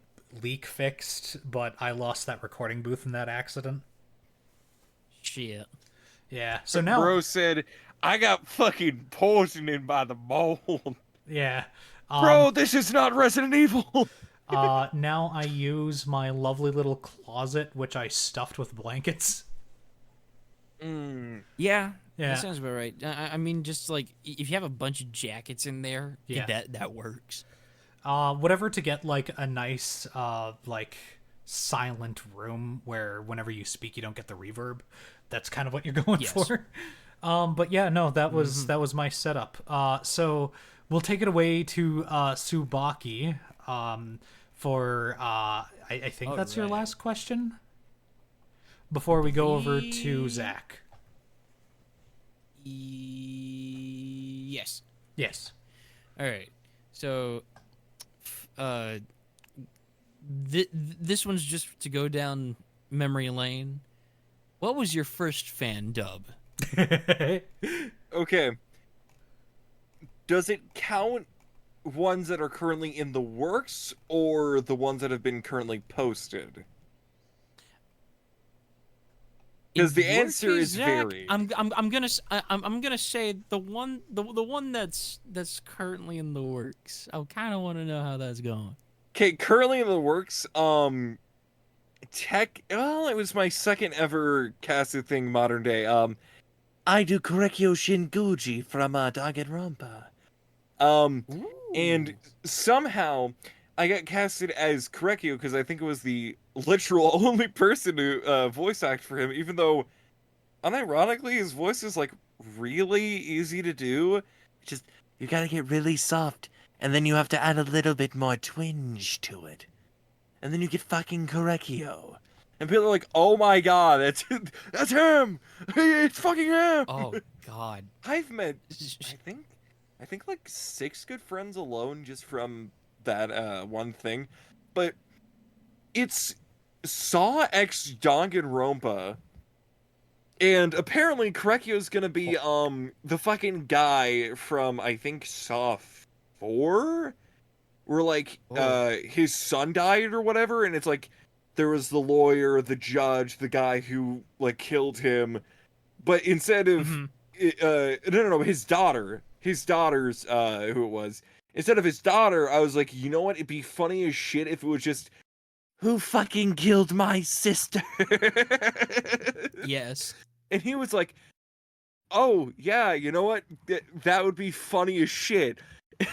leak fixed, but I lost that recording booth in that accident. Shit. Yeah. So now, Bro said, I got fucking poisoned by the mold. yeah. Bro, this is not Resident Evil. Now I use my lovely little closet, which I stuffed with blankets. Yeah. Yeah. That sounds about right. I mean, just like if you have a bunch of jackets in there, Yeah. that works. Whatever to get like a nice like silent room where whenever you speak you don't get the reverb. That's kind of what you're going for. But yeah, no, that was my setup. So we'll take it away to Tsubaki for I think that's your last question before we go over to Zach. Yes. All right. So this one's just to go down memory lane. What was your first fan dub? Okay. Does it count ones that are currently in the works or the ones that have been currently posted? Because the answer is varied. I'm gonna say the one that's currently in the works. I kind of want to know how that's going. Okay, currently in the works, well, it was my second ever casted thing modern day. I do Korekyo Shinguji from Danganronpa. And somehow I got casted as Korekyo because I think it was the literal only person to voice act for him, even though unironically his voice is like really easy to do. Just you gotta get really soft, and then you have to add a little bit more twinge to it. And then you get fucking Korekyo. And people are like, oh my god, that's him! It's fucking him! Oh god. I've met, I think like 6 good friends alone just from that one thing. But it's Saw X Danganronpa. And apparently Korekyo's gonna be the fucking guy from I think Saw 4? Where like his son died or whatever, and it's like there was the lawyer, the judge, the guy who like killed him, but instead of no, his daughter's who it was. Instead of his daughter, I was like, you know what? It'd be funny as shit if it was just, who fucking killed my sister? Yes. And he was like, oh, yeah, you know what? That would be funny as shit.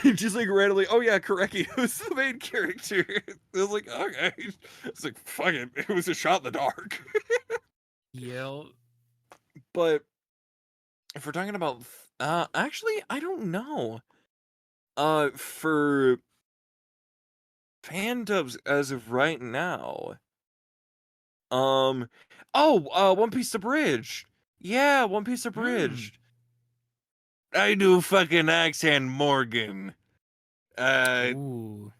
And just like randomly, oh yeah, Koreki was the main character. I was like, okay. It's like, fuck it. It was a shot in the dark. Yeah. But if we're talking about, actually, I don't know. For fan dubs as of right now, One Piece Abridged. Yeah, One Piece Abridged. I do fucking accent Morgan. Ooh.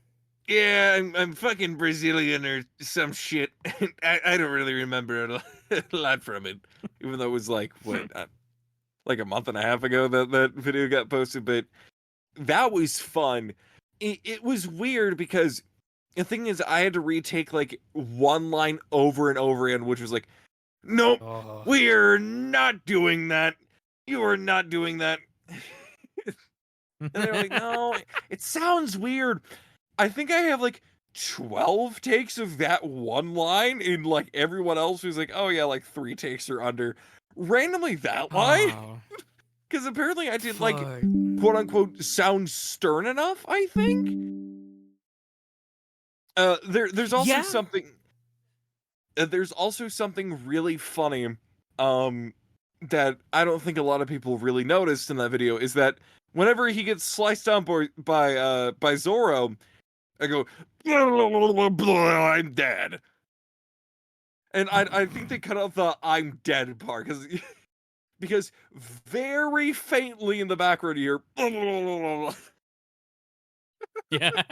Yeah, I'm fucking Brazilian or some shit. I don't really remember a lot from it, even though it was like like a month and a half ago that video got posted. But that was fun. It was weird because the thing is, I had to retake like one line over and over again, which was like, nope, we're not doing that. You are not doing that. And they're like, no, it sounds weird. I think I have like 12 takes of that one line, and like everyone else was like, oh yeah, like 3 takes or under. Randomly that line? Because apparently I did like quote unquote sound stern enough, I think. There's also something there's also something really funny that I don't think a lot of people really noticed in that video, is that whenever he gets sliced down by Zoro, I go, I'm dead. And I think they cut out the I'm dead part because very faintly in the background you hear Yeah.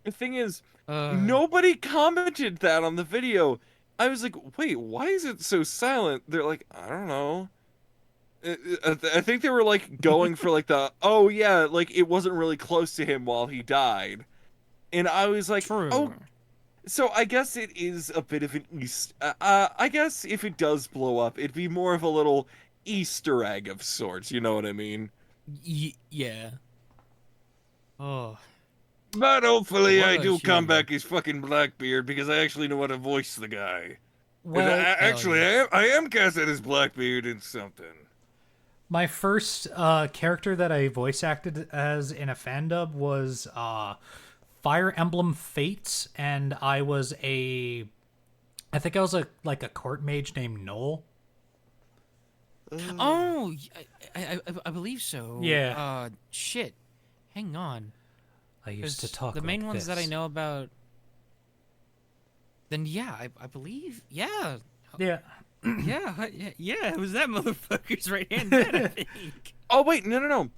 The thing is, nobody commented that on the video. I was like, wait, why is it so silent? They're like, I don't know. I think they were like going for like the, oh yeah, like it wasn't really close to him while he died. And I was like, True. oh, so I guess it is a bit of an I guess if it does blow up, it'd be more of a little Easter egg of sorts, you know what I mean? Yeah. Oh. But hopefully What I a do come humor. back as fucking Blackbeard, because I actually know how to voice the guy. Well, Actually, yes. I am casted as Blackbeard in something. my first character that I voice acted as in a fan dub was Fire Emblem Fates, and I think I was like a court mage named Noel. Oh, I believe so. Yeah. Shit. Hang on. I used to 'Cause talk the main like ones that I this. know about. Then yeah, I believe yeah. Yeah. Yeah. It was that motherfucker's right hand man, I think. Oh wait, no.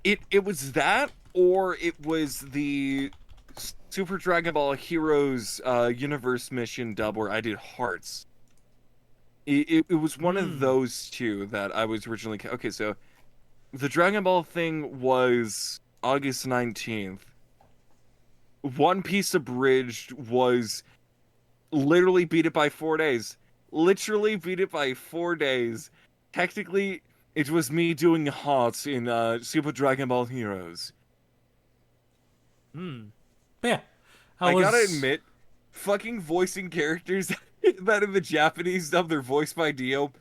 It was that, or it was the Super Dragon Ball Heroes Universe mission dub where I did Hearts. It was one of those two that I was originally. Okay, so the Dragon Ball thing was August 19th. One Piece Abridged was literally beat it by 4 days. Literally beat it by 4 days. Technically, it was me doing Hearts in Super Dragon Ball Heroes. But yeah. I gotta admit, fucking voicing characters that in the Japanese dub they're voiced by Dio.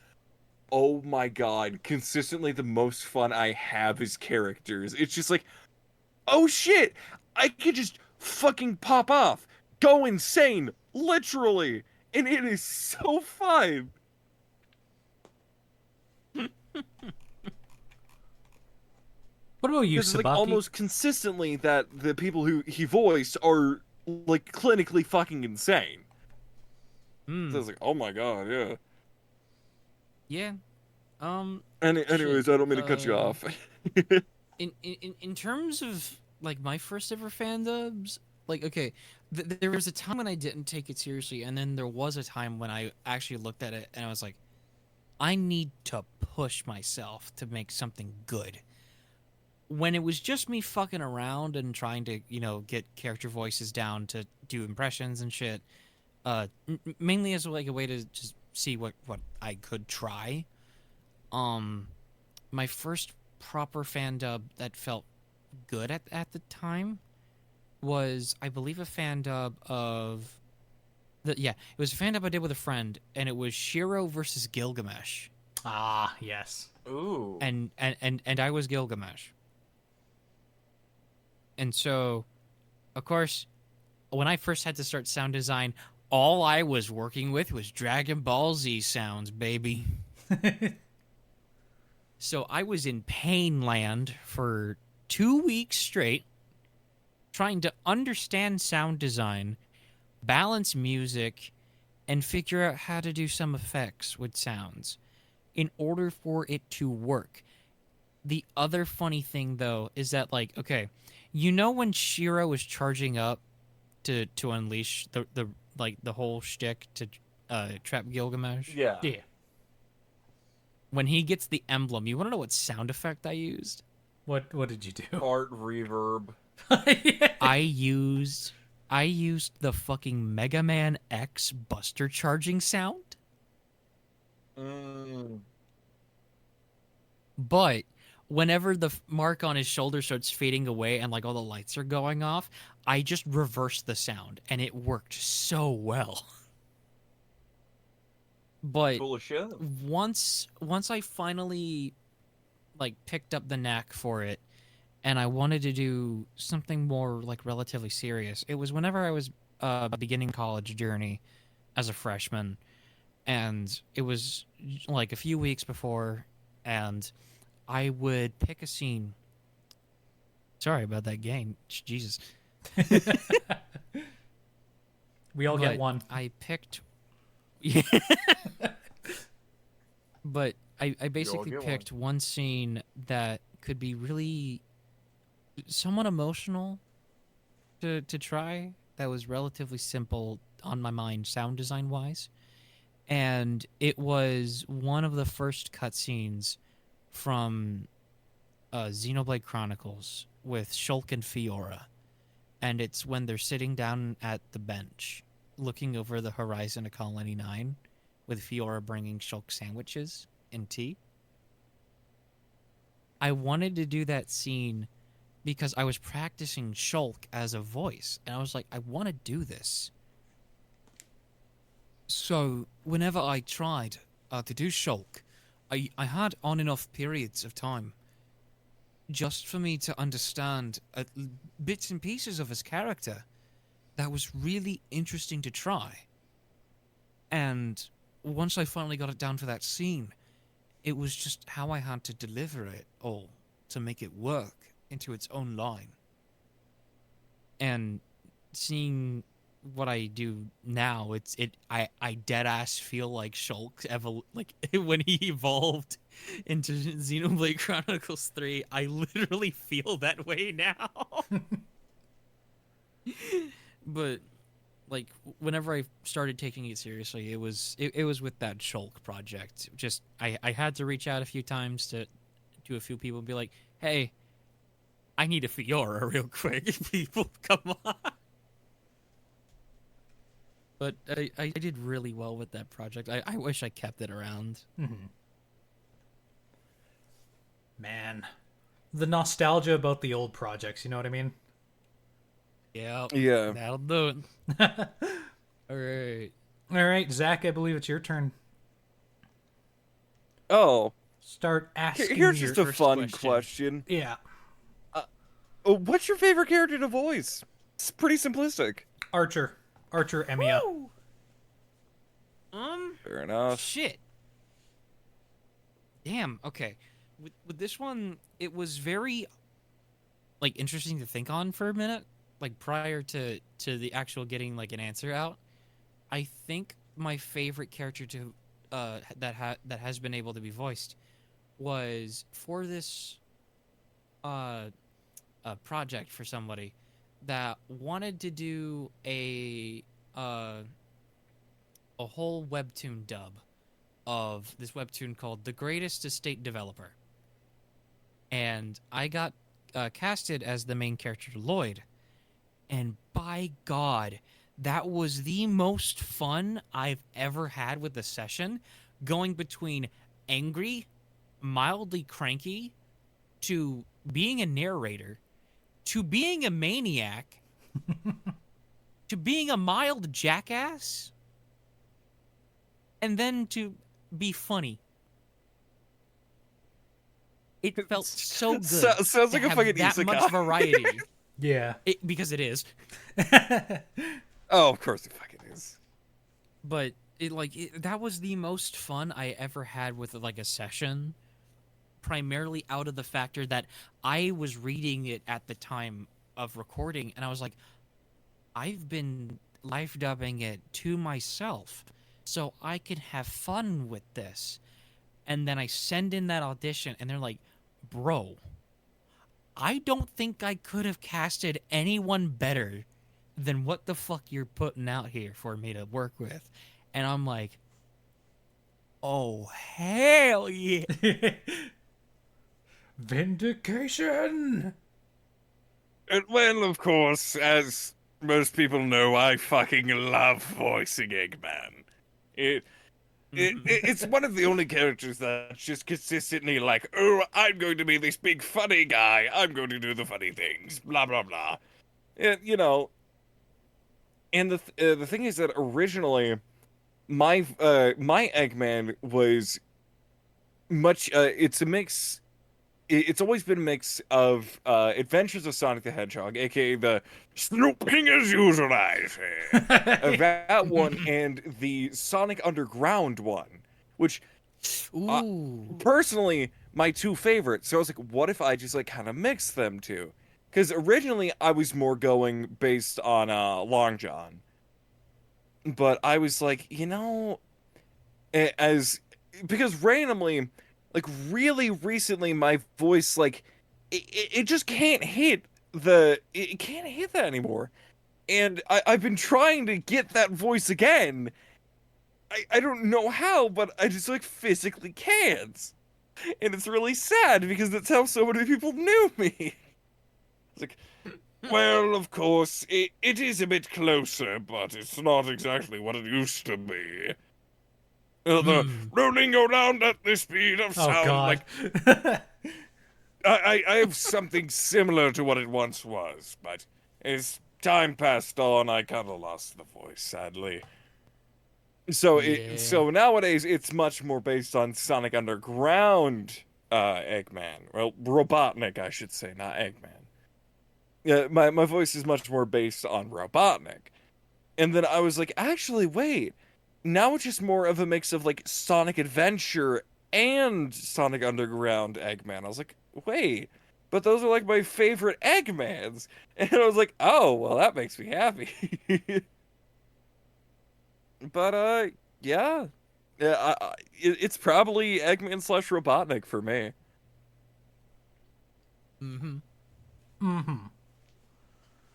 Oh my god, consistently the most fun I have is characters. It's just like, oh shit, I could just fucking pop off, go insane, literally, and it is so fun. What about you, Because it's Tsubaki? like almost consistently that the people who he voiced are like clinically fucking insane. So I was like, oh my god, yeah. Yeah. Anyways, I don't mean to cut you off. In terms of like my first ever fan dubs, like okay, there was a time when I didn't take it seriously, and then there was a time when I actually looked at it and I was like, I need to push myself to make something good. when it was just me fucking around and trying to, get character voices down to do impressions and shit, mainly as like a way to just see what I could try. My first proper fan dub that felt good at the time was, I believe, a fan dub of it was a fan dub I did with a friend, and it was Shiro versus Gilgamesh. Ah, yes. Ooh. And I was Gilgamesh. And so, of course, when I first had to start sound design, all I was working with was Dragon Ball Z sounds, baby. So I was in pain land for 2 weeks straight, trying to understand sound design, balance music, and figure out how to do some effects with sounds in order for it to work. The other funny thing, though, is that, like, okay, when Shiro was charging up to unleash the whole shtick to trap Gilgamesh? Yeah. Yeah. When he gets the emblem, you want to know what sound effect I used? What did you do? Art reverb. I used the fucking Mega Man X Buster charging sound. But whenever the mark on his shoulder starts fading away and like all the lights are going off, I just reversed the sound and it worked so well. But Cool as shit. once I finally like picked up the knack for it and I wanted to do something more like relatively serious, it was whenever I was beginning college journey as a freshman, and it was like a few weeks before, and I would pick a scene. Sorry about that gain. Jesus. We all get one. I picked. Yeah. But I basically picked one scene that could be really somewhat emotional to try, that was relatively simple on my mind sound design wise. And it was one of the first cutscenes from Xenoblade Chronicles with Shulk and Fiora. And it's when they're sitting down at the bench looking over the horizon of Colony 9 with Fiora bringing Shulk sandwiches and tea. I wanted to do that scene because I was practicing Shulk as a voice, and I was like, I want to do this. So whenever I tried to do Shulk, I had on and off periods of time just for me to understand bits and pieces of his character that was really interesting to try. And once I finally got it down for that scene, it was just how I had to deliver it all to make it work into its own line. And seeing what I do now, I dead ass feel like Shulk when he evolved into Xenoblade Chronicles 3. I literally feel that way now. But like whenever I started taking it seriously, it was with that Shulk project. Just I had to reach out a few times to a few people and be like, hey, I need a Fiora real quick. People, come on. But I did really well with that project. I wish I kept it around. Mm-hmm. Man, the nostalgia about the old projects, you know what I mean? Yeah. Yeah. That'll do it. All right. All right, Zach, I believe it's your turn. Oh. Start asking Here's your just a first fun question. question. Yeah. What's your favorite character to voice? It's pretty simplistic. Archer Emiya. Woo! Fair enough. Shit. Damn. Okay. With this one, it was very like interesting to think on for a minute. Like prior to the actual getting like an answer out, I think my favorite character to that has been able to be voiced was for this project for somebody that wanted to do a whole webtoon dub of this webtoon called The Greatest Estate Developer. And I got casted as the main character Lloyd, and by God, that was the most fun I've ever had with a session, going between angry, mildly cranky, to being a narrator, to being a maniac, to being a mild jackass, and then to be funny. It felt so good. Sounds to like a have fucking that isekai. much variety. Yeah. Because it is. Oh, of course it fucking is. But that was the most fun I ever had with like a session, primarily out of the factor that I was reading it at the time of recording, and I was like, I've been live dubbing it to myself, so I can have fun with this. And then I send in that audition, and they're like, bro, I don't think I could have casted anyone better than what the fuck you're putting out here for me to work with. And I'm like, oh, hell yeah. Vindication! And, well, of course, as most people know, I fucking love voicing Eggman. It's one of the only characters that's just consistently like, oh, I'm going to be this big funny guy. I'm going to do the funny things. Blah, blah, blah. And, you know, and the thing is that originally, my Eggman was much. It's a mix. It's always been a mix of Adventures of Sonic the Hedgehog, aka the Snooping as usual, I say. that one, and the Sonic Underground one, which Ooh. personally my two favorites. So I was like, what if I just like kind of mix them two? Because originally I was more going based on Long John, but I was like, you know, because randomly, like really recently, my voice like it just can't hit it can't hit that anymore, and I've been trying to get that voice again. I don't know how, but I just like physically can't, and it's really sad because that's how so many people knew me. It's like, Well, of course, it is a bit closer, but it's not exactly what it used to be. The rolling around at the speed of Oh, sound, God. like I have something similar to what it once was, but as time passed on, I kind of lost the voice, sadly. So Yeah. so nowadays it's much more based on Sonic Underground Eggman. Well, Robotnik, I should say, not Eggman. Yeah, my voice is much more based on Robotnik. And then I was like, actually, wait. Now it's just more of a mix of like Sonic Adventure and Sonic Underground Eggman. I was like, wait, but those are like my favorite Eggmans. And I was like, oh, well, that makes me happy. But yeah, it's probably Eggman / Robotnik for me. Mm-hmm.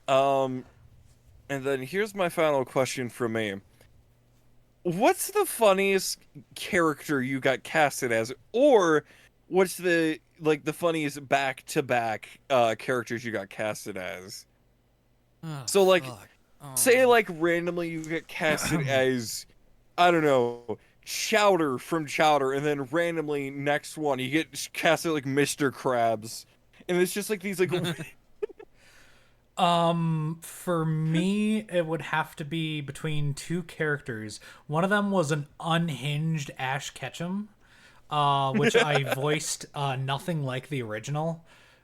And then here's my final question for me. What's the funniest character you got casted as, or what's the funniest back-to-back characters you got casted as? Oh, So like, fuck. say like randomly you get casted as, I don't know, Chowder from Chowder, and then randomly next one you get casted like Mr. Krabs, and it's just like these like For me, it would have to be between two characters. One of them was an unhinged Ash Ketchum, which I voiced nothing like the original.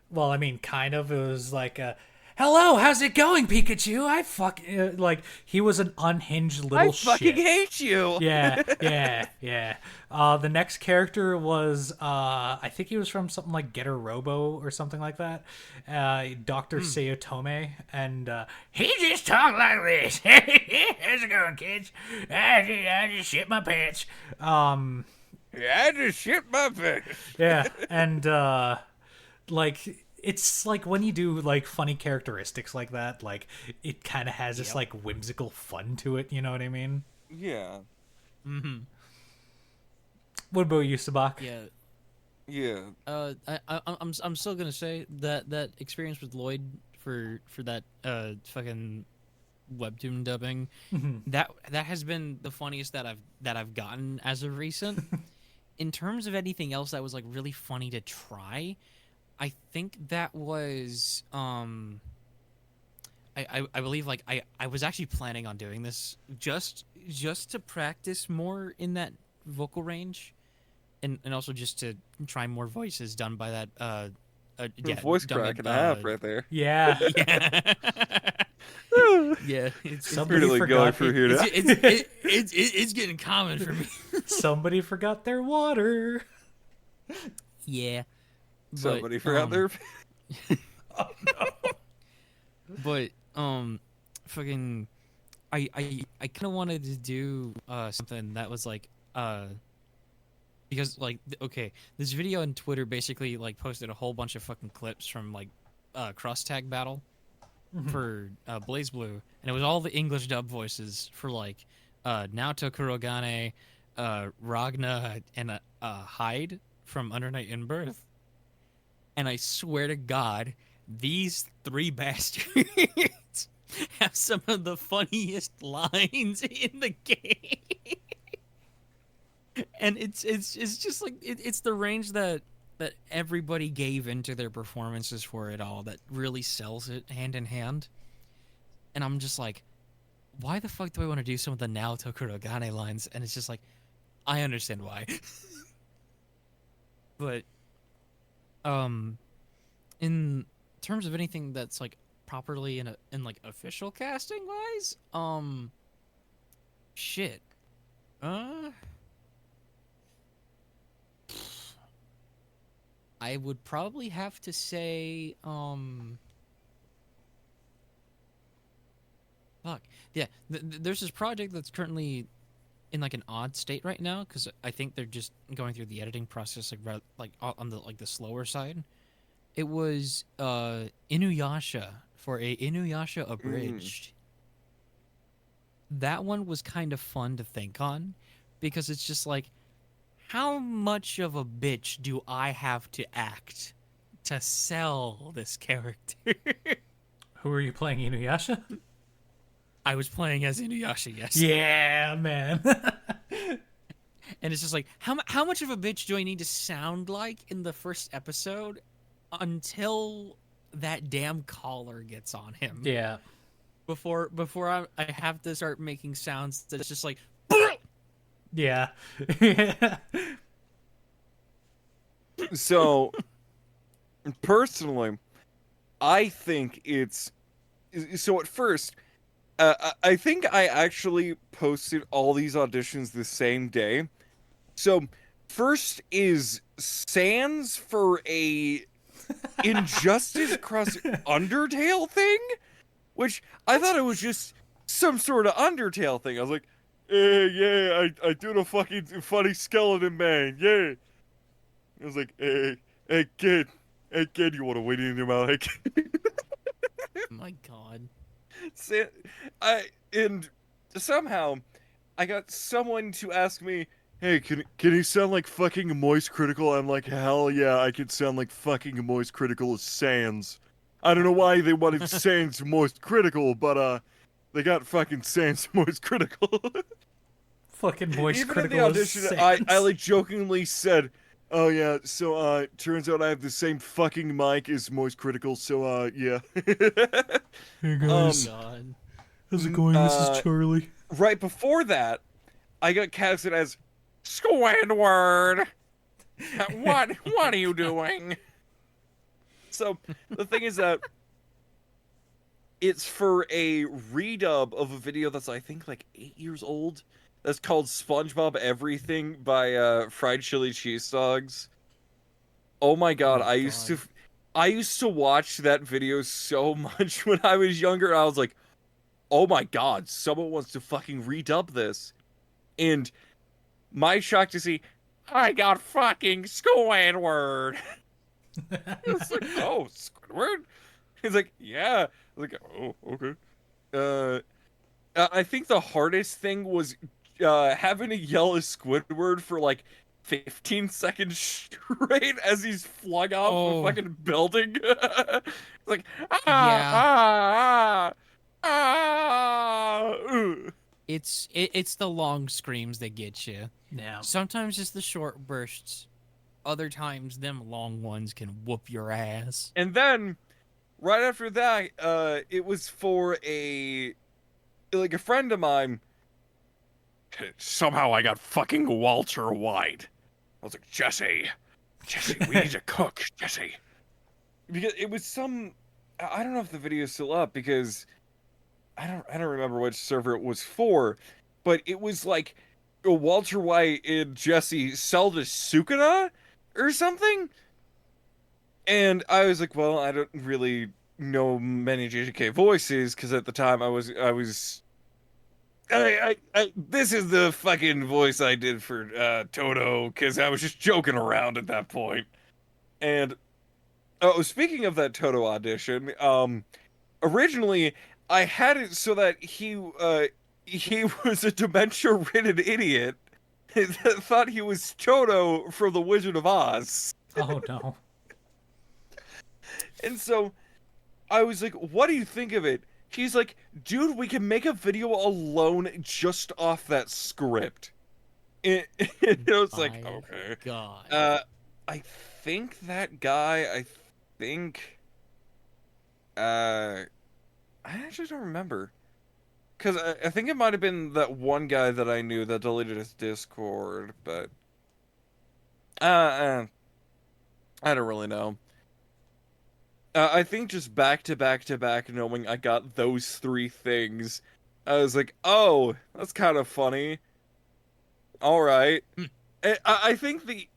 Well, I mean, kind of. It was like, hello, how's it going, Pikachu? I fucking like he was an unhinged little I shit. fucking hate you. Yeah. The next character was I think he was from something like Getter Robo or something like that. Dr. Sayotome, and he just talked like this. How's it going, kids? I just shit my pants. I just shit my pants. Yeah, and like it's like when you do like funny characteristics like that, like it kind of has this like whimsical fun to it. You know what I mean? Yeah. Mm-hmm. What about you, Sabak? Yeah. Yeah. I'm still gonna say that experience with Lloyd for that fucking webtoon dubbing, that has been the funniest that I've gotten as of recent. In terms of anything else that was like really funny to try, I think that was I believe like I was actually planning on doing this just to practice more in that vocal range, and also just to try more voices done by that Voice done crack by, and a half right there. Yeah. yeah. Yeah, Somebody Really going forgot through here now. it's getting common for me. somebody forgot their water. Yeah, Somebody forgot their. but fucking, I kind of wanted to do something that was like because like okay, this video on Twitter basically like posted a whole bunch of fucking clips from like cross tag battle for Blaze Blue, and it was all the English dub voices for like Naoto Kurogane, Ragna, and Hyde from Under Night in Birth. And I swear to God, these three bastards have some of the funniest lines in the game. And it's just like it's the range that everybody gave into their performances for it all that really sells it hand in hand. And I'm just like, why the fuck do I want to do some of the Naoto Kurogane lines? And it's just like, I understand why. But in terms of anything that's like properly in like official casting wise, shit. I would probably have to say, fuck. Yeah, there's this project that's currently in like an odd state right now because I think they're just going through the editing process like on the slower side. It was Inuyasha for a Inuyasha abridged. That one was kind of fun to think on because it's just like, how much of a bitch do I have to act to sell this character? Who are you playing, Inuyasha? I was playing as Inuyasha, yes. Yeah, man. And it's just like, how much of a bitch do I need to sound like in the first episode until that damn collar gets on him? Yeah. Before I have to start making sounds that's just like, Yeah. So, personally, I think it's so. At first, I think I actually posted all these auditions the same day. So, first is Sans for a Injustice cross Undertale thing, which I thought it was just some sort of Undertale thing. I was like, yeah, I do the fucking funny skeleton man, yeah. I was like, hey kid, you want to wait in your mouth? Hey, kid. my God. And somehow I got someone to ask me, hey, can he sound like fucking Moist Critical? I'm like, hell yeah, I can sound like fucking Moist Critical as Sans. I don't know why they wanted Sans Moist Critical, but they got fucking Sans Moist Critical. Fucking voice Even critical. in the audition, I like jokingly said, oh yeah, so turns out I have the same fucking mic as Moist Critical, so yeah. Hey guys, God. how's it going? This is Charlie. Right before that, I got casted as Squidward. What are you doing? So the thing is that it's for a redub of a video that's I think like 8 years old. That's called SpongeBob Everything by Fried Chili Cheese Dogs. Oh my god, I used to watch that video so much when I was younger. I was like, oh my god, someone wants to fucking redub this. And my shock to see, I got fucking Squidward. It's like, oh, Squidward? He's like, yeah. I was like, oh, okay. I think the hardest thing was having to yell as Squidward for like 15 seconds straight as he's flung off Oh. a fucking building. It's like, Yeah. Ugh. It's the long screams that get you. Yeah. Sometimes it's the short bursts. Other times, them long ones can whoop your ass. And then, right after that, it was for a friend of mine. Somehow I got fucking Walter White. I was like, Jesse, we need to cook, Jesse. Because it was I don't know if the video is still up because I don't remember which server it was for, but it was like Walter White and Jesse sell to Sukuna or something. And I was like, well, I don't really know many JJK voices because at the time this is the fucking voice I did for Toto because I was just joking around at that point. And speaking of that Toto audition, originally I had it so that he was a dementia-ridden idiot that thought he was Toto from The Wizard of Oz. Oh no. And so I was like, what do you think of it? He's like, dude, we can make a video alone just off that script. And I was like, My okay. God. I think that guy, I actually don't remember. Because I think it might have been that one guy that I knew that deleted his Discord, but I don't really know. I think just back to back to back, knowing I got those three things, I was like, oh, that's kind of funny. All right. I think the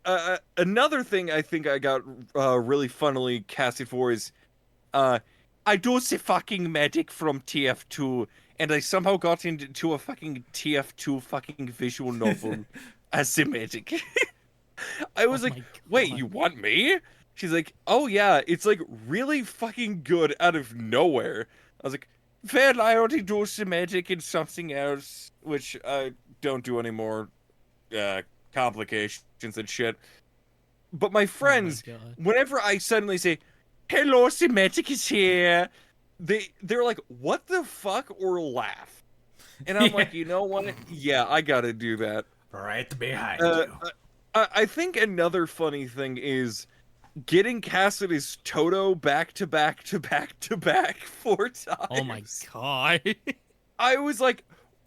another thing I think I got really funnily casted for is I do the fucking medic from TF2, and I somehow got into a fucking TF2 fucking visual novel as the medic. I was like, wait, you want me? She's like, oh yeah, it's like really fucking good out of nowhere. I was like, well, I already do some magic and something else, which I don't do anymore. Complications and shit. But my friends, whenever I suddenly say, hello, Symmetric is here, they're like, what the fuck, or laugh. And I'm like, you know what? Yeah, I gotta do that. Right behind you. I think another funny thing is getting casted as Toto back to back to back to back 4 times. Oh my God. I was like,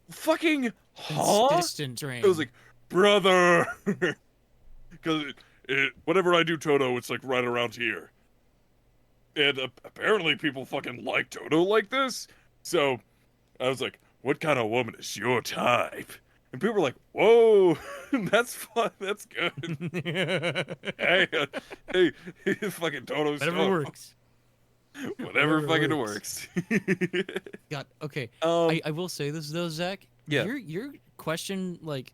fucking, huh? Consistent drain. I was like, brother! Because whenever I do Toto, it's like right around here. And apparently people fucking like Toto like this. So I was like, what kind of woman is your type? And people were like, whoa, that's fun, that's good. hey, fucking Toto's Whatever works. Whatever fucking works. God, okay. Um, I will say this though, Zach. Yeah. Your question, like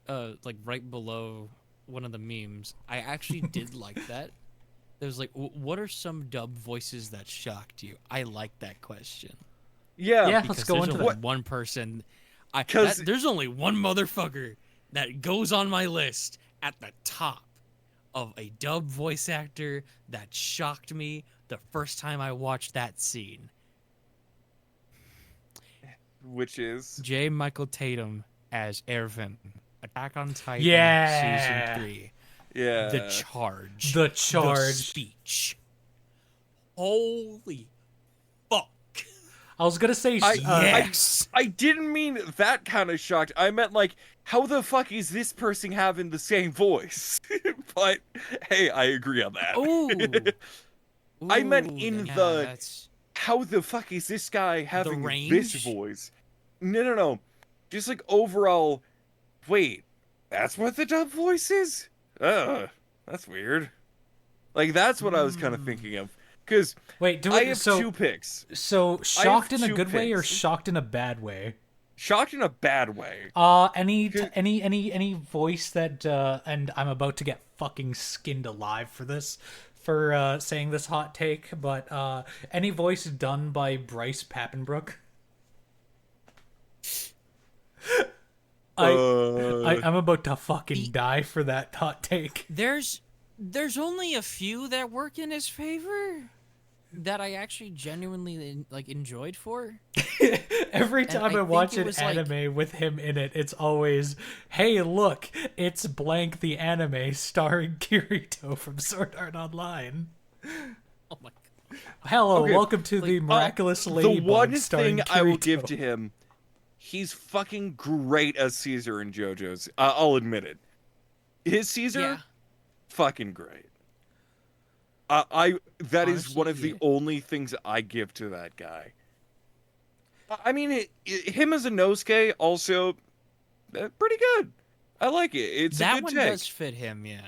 right below one of the memes, I actually did like that. There's like, what are some dub voices that shocked you? I like that question. yeah. Let's go into only that. one person. There's only one motherfucker that goes on my list at the top of a dub voice actor that shocked me the first time I watched that scene. Which is? J. Michael Tatum as Erwin, Attack on Titan, Yeah. Season 3. Yeah. The Charge. The The charge. speech. Holy fuck. I was gonna say, Yes. I didn't mean that kind of shocked. I meant like, how the fuck is this person having the same voice? But hey, I agree on that. Ooh. I meant Ooh, in yeah, the that's... how the fuck is this guy having range? this voice? No. Just like overall, wait, that's what the dub voice is? That's weird. Like that's what I was kind of thinking of. Because wait, I have 2 picks. So shocked in a 2 good way or picks. shocked in a bad way? Shocked in a bad way. Any voice that and I'm about to get fucking skinned alive for saying this hot take, but any voice done by Bryce Papenbrook. I'm about to fucking die for that hot take. There's only a few that work in his favor that I actually genuinely like enjoyed for. Every time I watch an was anime with him in it, it's always, hey, look, it's blank the anime starring Kirito from Sword Art Online. Oh my god. Hello, Okay, welcome to the Miraculous the Ladybug one starring thing I will Kirito. give to him, he's fucking great as Caesar in JoJo's. I'll admit it. His Caesar, Yeah. fucking great. That is Honestly, one of the yeah. only things I give to that guy. I mean, him as a Nosuke also pretty good. I like it. It's a That good one take. does fit him, yeah.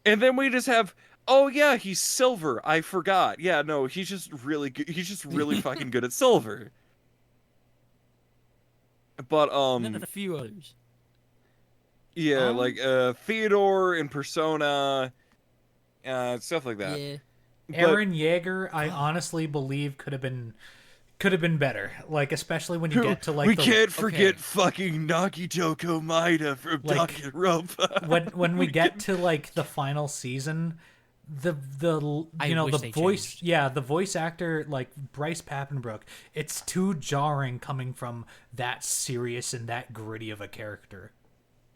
And then we just have, oh yeah, he's Silver. I forgot. Yeah, no, he's just really good. He's just really fucking good at Silver. But And then a few others. yeah, like Theodore in Persona, stuff like that. Yeah. But Eren Yeager, I honestly believe could have been better. Like, especially when you get to like we the, can't forget okay. fucking Nagitoko Maeda from Like, Danganronpa. when we get to like the final season, the I you know wish the they voice changed. the voice actor like Bryce Papenbrook, it's too jarring coming from that serious and that gritty of a character.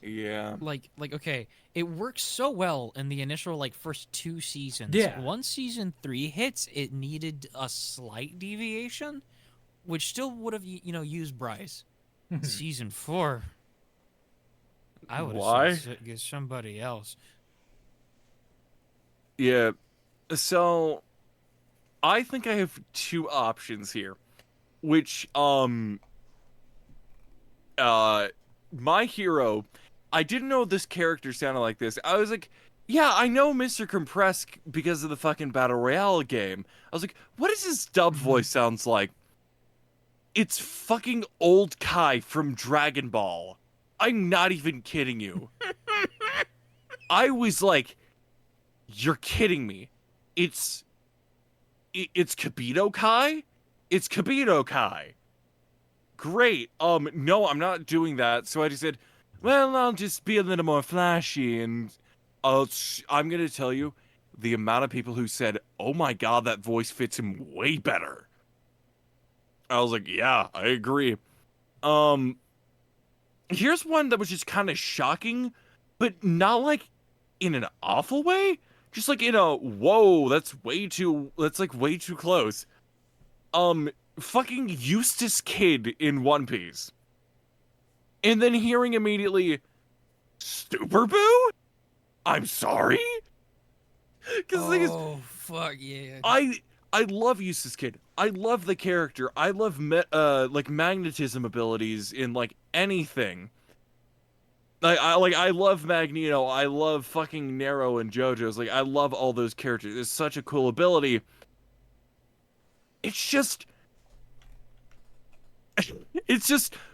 Yeah. Like okay, it works so well in the initial like first 2 seasons. Yeah. Once season 3 hits, it needed a slight deviation, which still would have used Bryce. Season 4, I would Why? have said get somebody else. Yeah. So I think I have two options here. Which My Hero, I didn't know this character sounded like this. I was like, yeah, I know Mr. Compressed because of the fucking Battle Royale game. I was like, what does his dub voice sounds like? It's fucking old Kai from Dragon Ball. I'm not even kidding you. I was like, you're kidding me. It's Kibito Kai? It's Kibito Kai. Great. No, I'm not doing that. So I just said, well, I'll just be a little more flashy, and I'm gonna tell you, the amount of people who said, oh my god, that voice fits him way better. I was like, yeah, I agree. Here's one that was just kind of shocking, but not like in an awful way. Just like in a, whoa, that's like way too close. Fucking Eustace Kid in One Piece. And then hearing immediately, Super Boo? I'm sorry? Because the thing is, Fuck yeah. I love Eustace Kid. I love the character. I love like magnetism abilities in like anything. I love Magneto. I love fucking Nero and JoJo's. Like I love all those characters. It's such a cool ability. It's just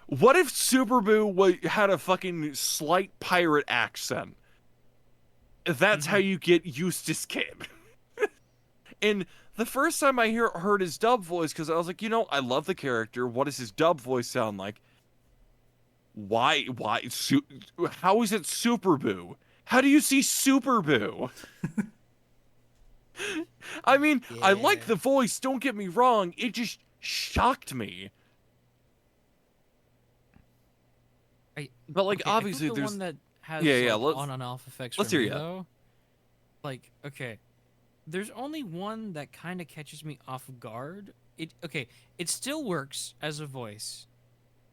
what if Super Boo had a fucking slight pirate accent? That's how you get Eustace Kid. And the first time I heard his dub voice, because I was like, I love the character. What does his dub voice sound like? Why? How is it Super Boo? How do you see Super Boo? I mean, I like the voice, don't get me wrong. It just shocked me. But like, obviously, I think the there's one that has on and off effects. Let's for hear me, ya. though. Like, okay, there's only one that kind of catches me off guard. It still works as a voice,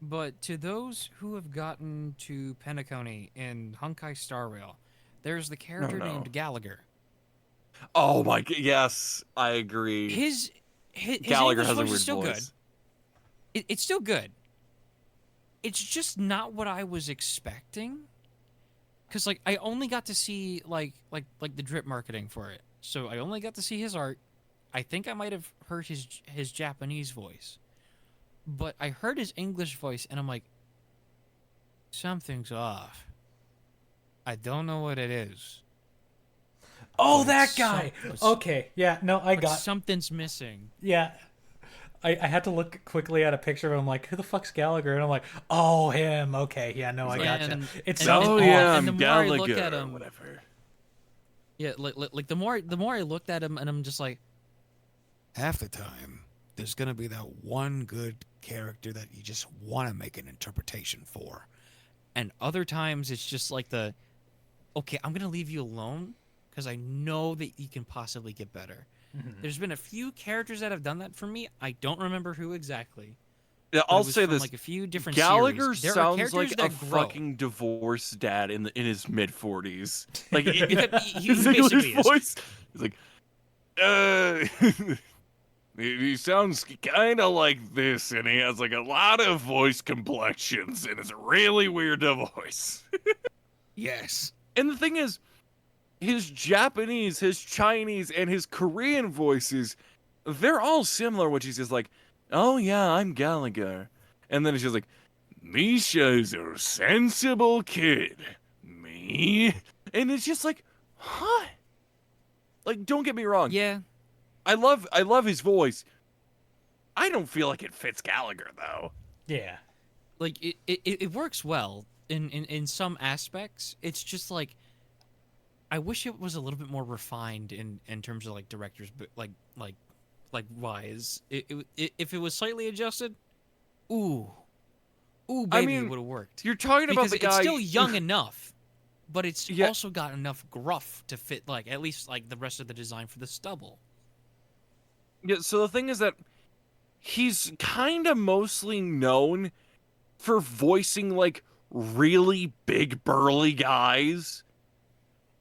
but to those who have gotten to Penacony in Honkai Star Rail, there's the character named Gallagher. Oh my god, yes, I agree. His Gallagher English has a voice weird is still voice. good. It's still good. It's just not what I was expecting. Cause like I only got to see like the drip marketing for it, so I only got to see his art. I think I might have heard his Japanese voice, but I heard his English voice, and I'm like, something's off. I don't know what it is. Oh, But that guy. Okay, yeah, no, I got. Something's missing. Yeah. I had to look quickly at a picture of him, like, who the fuck's Gallagher? And I'm like, oh, him. Okay, yeah, no, I Yeah, gotcha. and- It's and- so and- Oh off. yeah, and the I'm more I look Gallagher at or him- whatever. Yeah, like the more I looked at him, and I'm just like, Half the time, there's gonna be that one good character that you just want to make an interpretation for. and other times it's just like okay, I'm gonna leave you alone because I know that you can possibly get better. There's been a few characters that have done that for me. I don't remember who exactly. Yeah, but I'll it was say from, this: like a few different Gallagher series. There are sounds characters like a that grow. fucking divorced dad in his mid-40s. Like He his basically English is. voice. He's like, he sounds kind of like this, and he has like a lot of voice complexions, and it's really weird to voice. Yes. And the thing is, his Japanese, his Chinese, and his Korean voices, they're all similar, which he's just like, oh yeah, I'm Gallagher. And then it's just like, Misha's a sensible kid. Me? And it's just like, huh? Like, don't get me wrong. Yeah, I love his voice. I don't feel like it fits Gallagher, though. Yeah. like it works well in some aspects. It's just like I wish it was a little bit more refined in terms of like directors, but like wise. If it was slightly adjusted, ooh, baby, I mean, it would have worked. You're talking about Because the guy... it's still young enough, but it's Yeah. also got enough gruff to fit like at least like the rest of the design for the stubble. Yeah, so the thing is that he's kind of mostly known for voicing, like, really big, burly guys.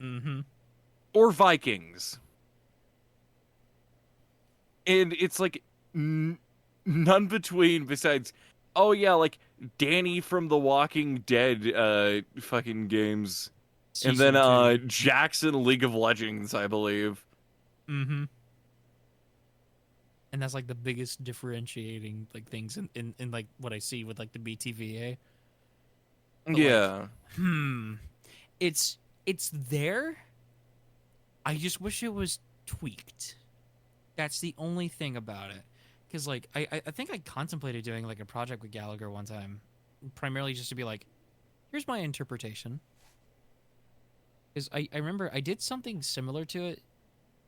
Mm-hmm. Or Vikings. And it's, like, none between besides, oh, yeah, like, Danny from The Walking Dead fucking games. And then Jackson League of Legends, I believe. Mm-hmm. And that's like the biggest differentiating like things in like what I see with like the BTVA. But, Yeah. It's there. I just wish it was tweaked. That's the only thing about it. Because like I think I contemplated doing like a project with Gallagher one time, primarily just to be like, here's my interpretation. Because I remember I did something similar to it,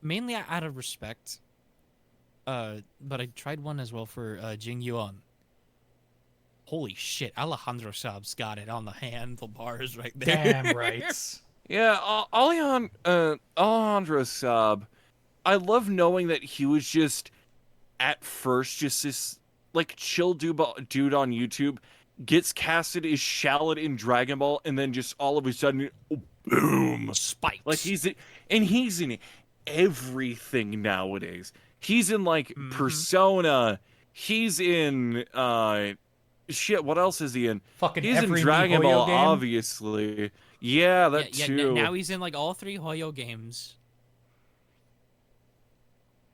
mainly out of respect. But I tried one as well for Jing Yuan. Holy shit, Alejandro Saab's got it on the handlebars right there. Damn right. Yeah, Alejandro Saab, I love knowing that he was just, at first, just this, like, chill dude on YouTube, gets casted as Shallot in Dragon Ball, and then just all of a sudden, boom! Spikes. Like, he's in everything nowadays. He's in, like, Persona. He's in, shit, what else is he in? Fucking He's in every Dragon MiHoYo Ball, game. obviously. Yeah, that too. Now he's in like all 3 Hoyo games.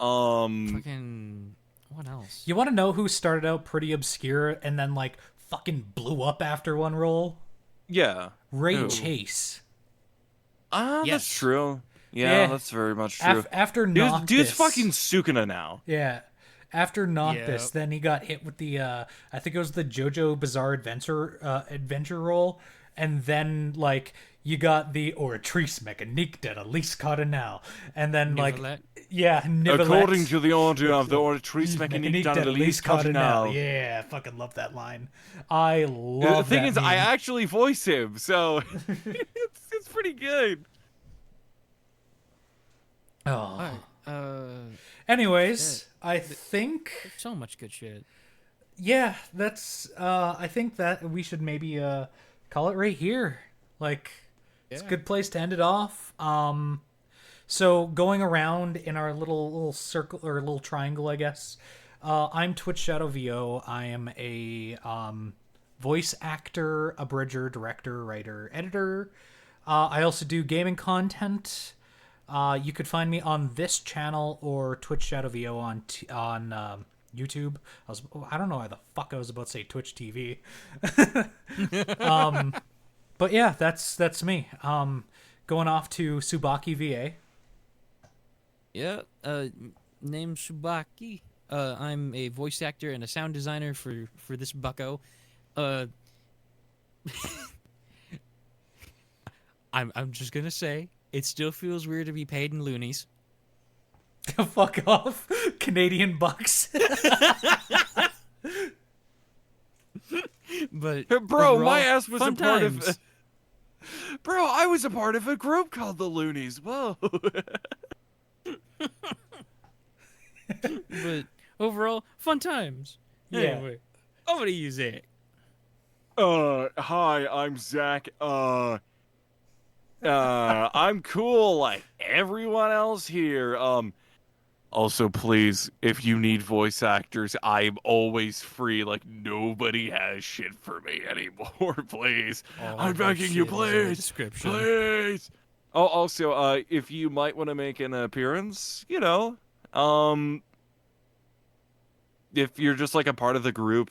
Fucking what else? You want to know who started out pretty obscure and then like fucking blew up after one role? Yeah. Ray Who? Chase. That's Yes. true. Yeah, Yeah. that's very much true. After Noctis. Dude's fucking Sukuna now. Yeah. After Noctis, Yep. then he got hit with the I think it was the JoJo Bizarre Adventure role, and then like you got the Oratrice Mechanique de la Lise Cardinal, and then like Nivelet. yeah, Nivelet. According to the order of the Oratrice Mechanique de la d'Annelise Cardinal. Yeah, I fucking love that line. I The love thing that is, I meme. actually voice him, so it's pretty good. Oh. Alright, Anyways, shit. I think so much good shit. yeah, that's I think that we should maybe call it right here. Like it's a good place to end it off. So going around in our little circle or little triangle, I guess. I'm TwitchShadowVO. I am a voice actor, abridger, director, writer, editor. I also do gaming content. You could find me on this channel or TwitchShadowVO on YouTube. I don't know why the fuck I was about to say Twitch TV. But yeah, that's me. Going off to Tsubaki VA. Yeah, name Tsubaki. I'm a voice actor and a sound designer for this bucko. I'm just gonna say it still feels weird to be paid in loonies. Fuck off, Canadian bucks. But Bro, overall, my ass was a fun part times. of. Bro, I was a part of a group called the Loonies. Whoa. But overall, fun times. Yeah. Anyway, over to you, Zach. Hi, I'm Zach. I'm cool like everyone else here. Also, please, if you need voice actors, I'm always free. Like, nobody has shit for me anymore, please. I'm begging you, please. Description. Please. Oh, also, if you might want to make an appearance, if you're just like a part of the group,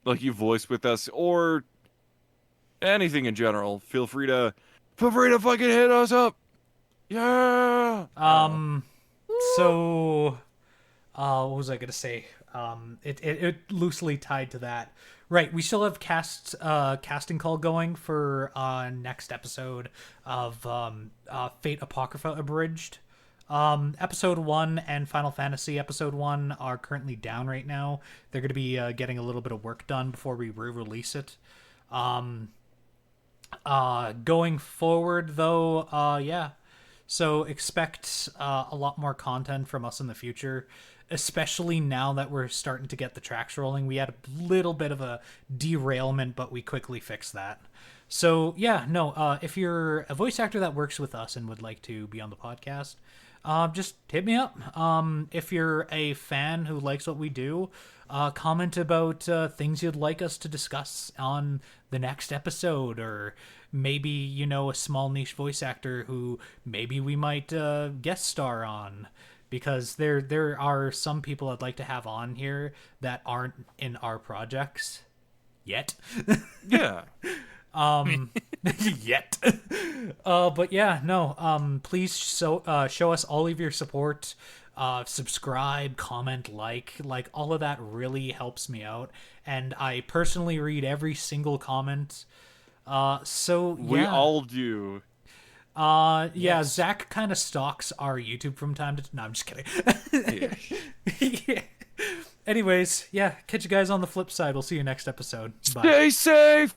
like you voice with us, or anything in general, feel free to fucking hit us up. Yeah. So, what was I gonna say? It loosely tied to that. Right, we still have casting call going for next episode of Fate Apocrypha Abridged. Episode 1 and Final Fantasy Episode 1 are currently down right now. They're going to be getting a little bit of work done before we re-release it. Going forward, though, yeah. So expect a lot more content from us in the future, especially now that we're starting to get the tracks rolling. We had a little bit of a derailment, but we quickly fixed that. So, yeah, no, if you're a voice actor that works with us and would like to be on the podcast, just hit me up. If you're a fan who likes what we do, comment about things you'd like us to discuss on the next episode, or maybe, a small niche voice actor who maybe we might guest star on, because there are some people I'd like to have on here that aren't in our projects yet. Yeah. Yet. But yeah, no, please show us all of your support. Subscribe, comment, like all of that really helps me out, and I personally read every single comment. So yeah. We all do. Yeah, Yes. Zach kind of stalks our YouTube from time to time. No, I'm just kidding. Yeah. Yeah. Anyways, yeah, catch you guys on the flip side. We'll see you next episode. Bye. Stay safe.